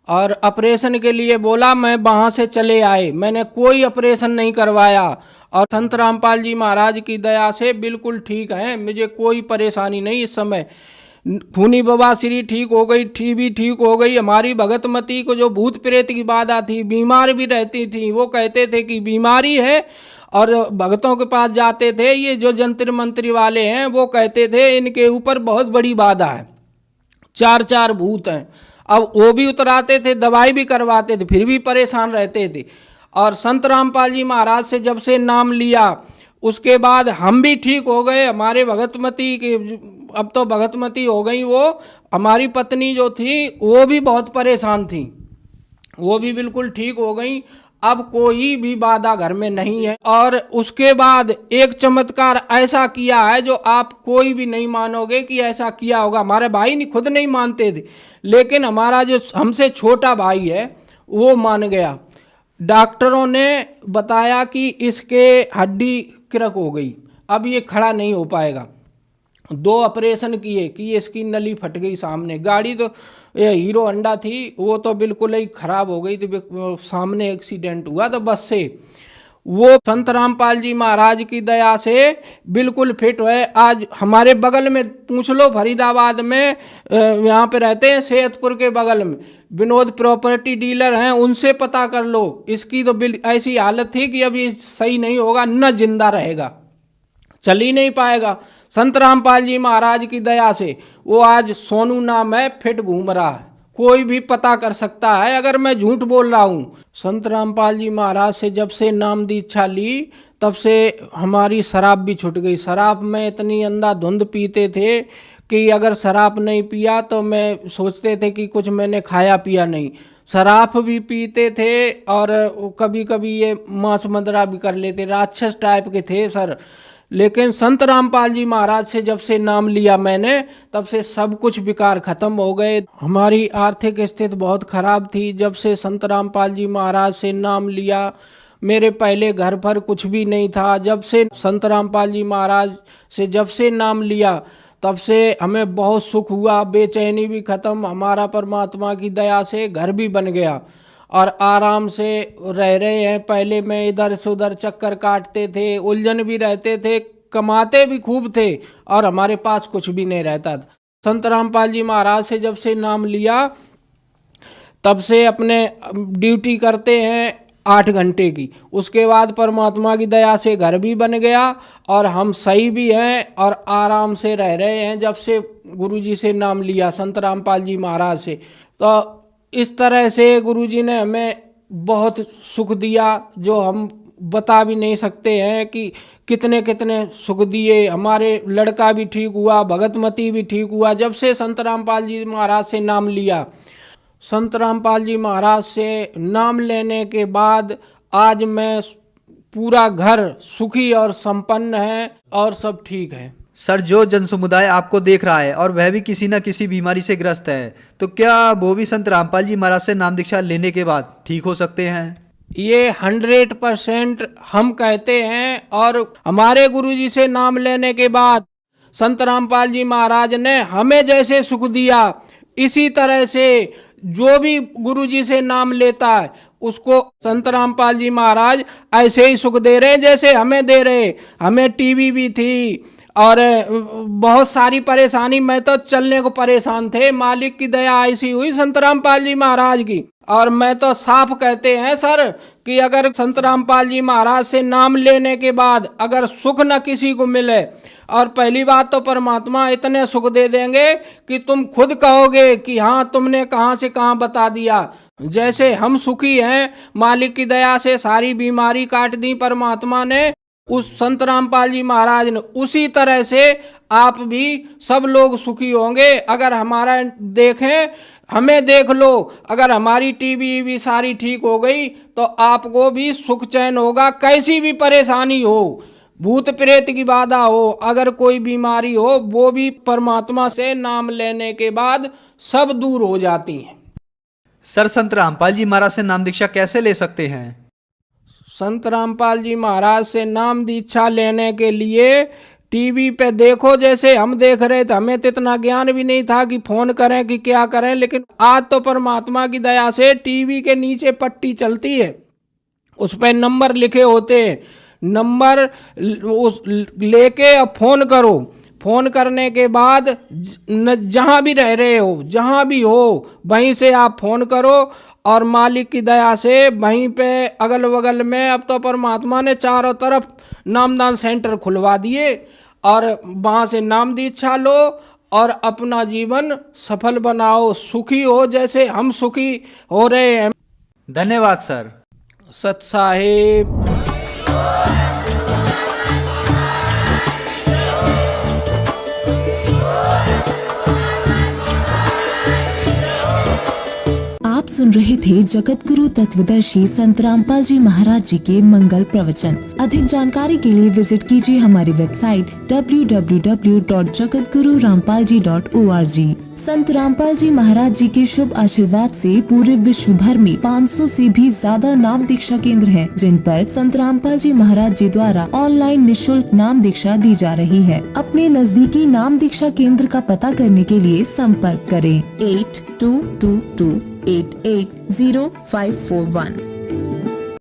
और ऑपरेशन के लिए बोला, मैं वहाँ से चले आए, मैंने कोई ऑपरेशन नहीं करवाया। और संत रामपाल जी महाराज की दया से बिल्कुल ठीक हैं, मुझे कोई परेशानी नहीं। इस समय खूनी बवासीर ठीक हो गई, टीबी ठीक हो गई। हमारी भगतमती को जो भूत प्रेत की बाधा थी, बीमार भी रहती थी, वो कहते थे कि बीमारी है, और भगतों के पास जाते थे, ये जो जंतर मंत्री वाले हैं वो कहते थे इनके ऊपर बहुत बड़ी बाधा है, 4 भूत हैं। अब वो भी उतराते थे, दवाई भी करवाते थे, फिर भी परेशान रहते थे। और संत रामपाल जी महाराज से जब से नाम लिया उसके बाद हम भी ठीक हो गए। हमारे भगतमती के, अब तो भगतमती हो गई, वो हमारी पत्नी जो थी वो भी बहुत परेशान थी, वो भी बिल्कुल ठीक हो गई। अब कोई भी बाधा घर में नहीं है। और उसके बाद एक चमत्कार ऐसा किया है जो आप कोई भी नहीं मानोगे कि ऐसा किया होगा। हमारे भाई नहीं, खुद नहीं मानते थे, लेकिन हमारा जो हमसे छोटा भाई है वो मान गया। डॉक्टरों ने बताया कि इसके हड्डी क्रक हो गई, अब ये खड़ा नहीं हो पाएगा। 2 ऑपरेशन किए कि इसकी नली फट गई सामने। गाड़ी तो ये हीरो होंडा थी, वो तो बिल्कुल ही ख़राब हो गई थी, सामने एक्सीडेंट हुआ तो बस से। वो संत रामपाल जी महाराज की दया से बिल्कुल फिट है। आज हमारे बगल में पूछ लो, फरीदाबाद में यहाँ पे रहते हैं, सेहतपुर के बगल में विनोद प्रॉपर्टी डीलर हैं, उनसे पता कर लो। इसकी तो ऐसी हालत थी कि अभी सही नहीं होगा, न जिंदा रहेगा, चल ही नहीं पाएगा। संत रामपाल जी महाराज की दया से वो आज सोनू नाम है, फिट घूम रहा है, कोई भी पता कर सकता है अगर मैं झूठ बोल रहा हूँ। संत रामपाल जी महाराज से जब से नाम दीक्षा ली तब से हमारी शराब भी छूट गई। शराब में इतनी अंधाधुंध पीते थे कि अगर शराब नहीं पिया तो मैं सोचते थे कि कुछ मैंने खाया पिया नहीं। शराब भी पीते थे और कभी कभी ये मांस मदरा भी कर लेते, राक्षस टाइप के थे सर। लेकिन संत रामपाल जी महाराज से जब से नाम लिया मैंने तब से सब कुछ विकार खत्म हो गए। हमारी आर्थिक स्थिति बहुत खराब थी। जब से संत रामपाल जी महाराज से नाम लिया, मेरे पहले घर पर कुछ भी नहीं था। जब से संत रामपाल जी महाराज से जब से नाम लिया तब से हमें बहुत सुख हुआ, बेचैनी भी खत्म। हमारा परमात्मा की दया से घर भी बन गया और आराम से रह रहे हैं। पहले मैं इधर से उधर चक्कर काटते थे, उलझन भी रहते थे, कमाते भी खूब थे और हमारे पास कुछ भी नहीं रहता था। संत रामपाल जी महाराज से जब से नाम लिया तब से अपने ड्यूटी करते हैं 8 घंटे की। उसके बाद परमात्मा की दया से घर भी बन गया और हम सही भी हैं और आराम से रह रहे हैं जब से गुरुजी से नाम लिया, संत रामपाल जी महाराज से। तो इस तरह से गुरुजी ने हमें बहुत सुख दिया जो हम बता भी नहीं सकते हैं कि कितने कितने सुख दिए। हमारे लड़का भी ठीक हुआ, भगतमती भी ठीक हुआ जब से संत रामपाल जी महाराज से नाम लिया। संत रामपाल जी महाराज से नाम लेने के बाद आज मैं पूरा घर सुखी और संपन्न है और सब ठीक है। सर, जो जन समुदाय आपको देख रहा है और वह भी किसी न किसी बीमारी से ग्रस्त है, तो क्या वो भी संत रामपाल जी महाराज से नाम दीक्षा लेने के बाद ठीक हो सकते हैं? ये 100% हम कहते हैं। और हमारे गुरुजी से नाम लेने के बाद संत रामपाल जी महाराज ने हमें जैसे सुख दिया, इसी तरह से जो भी गुरुजी से नाम लेता है उसको संत रामपाल जी महाराज ऐसे ही सुख दे रहे जैसे हमें दे रहे। हमें टीबी भी थी और बहुत सारी परेशानी, मैं तो चलने को परेशान थे, मालिक की दया ऐसी हुई संत रामपाल जी महाराज की। और मैं तो साफ कहते हैं सर कि अगर संत रामपाल जी महाराज से नाम लेने के बाद अगर सुख न किसी को मिले, और पहली बात तो परमात्मा इतने सुख दे देंगे कि तुम खुद कहोगे कि हाँ तुमने कहाँ से कहाँ बता दिया। जैसे हम सुखी हैं, मालिक की दया से सारी बीमारी काट दी परमात्मा ने उस संत रामपाल जी महाराज ने, उसी तरह से आप भी सब लोग सुखी होंगे। अगर हमारा देखें, हमें देख लो, अगर हमारी टीबी भी सारी ठीक हो गई तो आपको भी सुख चैन होगा। कैसी भी परेशानी हो, भूत प्रेत की बाधा हो, अगर कोई बीमारी हो, वो भी परमात्मा से नाम लेने के बाद सब दूर हो जाती हैं। सर, संत रामपाल जी महाराज से नाम दीक्षा कैसे ले सकते हैं? संत रामपाल जी महाराज से नाम दीक्षा लेने के लिए टीवी पे देखो, जैसे हम देख रहे थे। हमें तो इतना ज्ञान भी नहीं था कि फोन करें कि क्या करें, लेकिन आज तो परमात्मा की दया से टीवी के नीचे पट्टी चलती है, उस पर नंबर लिखे होते हैं। नंबर उस लेके अब फोन करो। फोन करने के बाद जहाँ भी रह रहे हो, जहाँ भी हो, वहीं से आप फोन करो और मालिक की दया से वहीं पे अगल बगल में अब तो परमात्मा ने चारों तरफ नामदान सेंटर खुलवा दिए और वहाँ से नाम दीक्षा लो और अपना जीवन सफल बनाओ, सुखी हो जैसे हम सुखी हो रहे हैं। धन्यवाद सर। सत साहिब। आप सुन रहे थे जगत गुरु तत्वदर्शी संत रामपाल जी महाराज जी के मंगल प्रवचन। अधिक जानकारी के लिए विजिट कीजिए हमारी वेबसाइट www.jagatgururampalji.org। संत रामपाल जी महाराज जी के शुभ आशीर्वाद से पूरे विश्व भर में 500 से भी ज्यादा नाम दीक्षा केंद्र हैं, जिन पर संत रामपाल जी महाराज जी द्वारा ऑनलाइन निशुल्क नाम दीक्षा दी जा रही है। अपने नजदीकी नाम दीक्षा केंद्र का पता करने के लिए संपर्क करें 8222880541।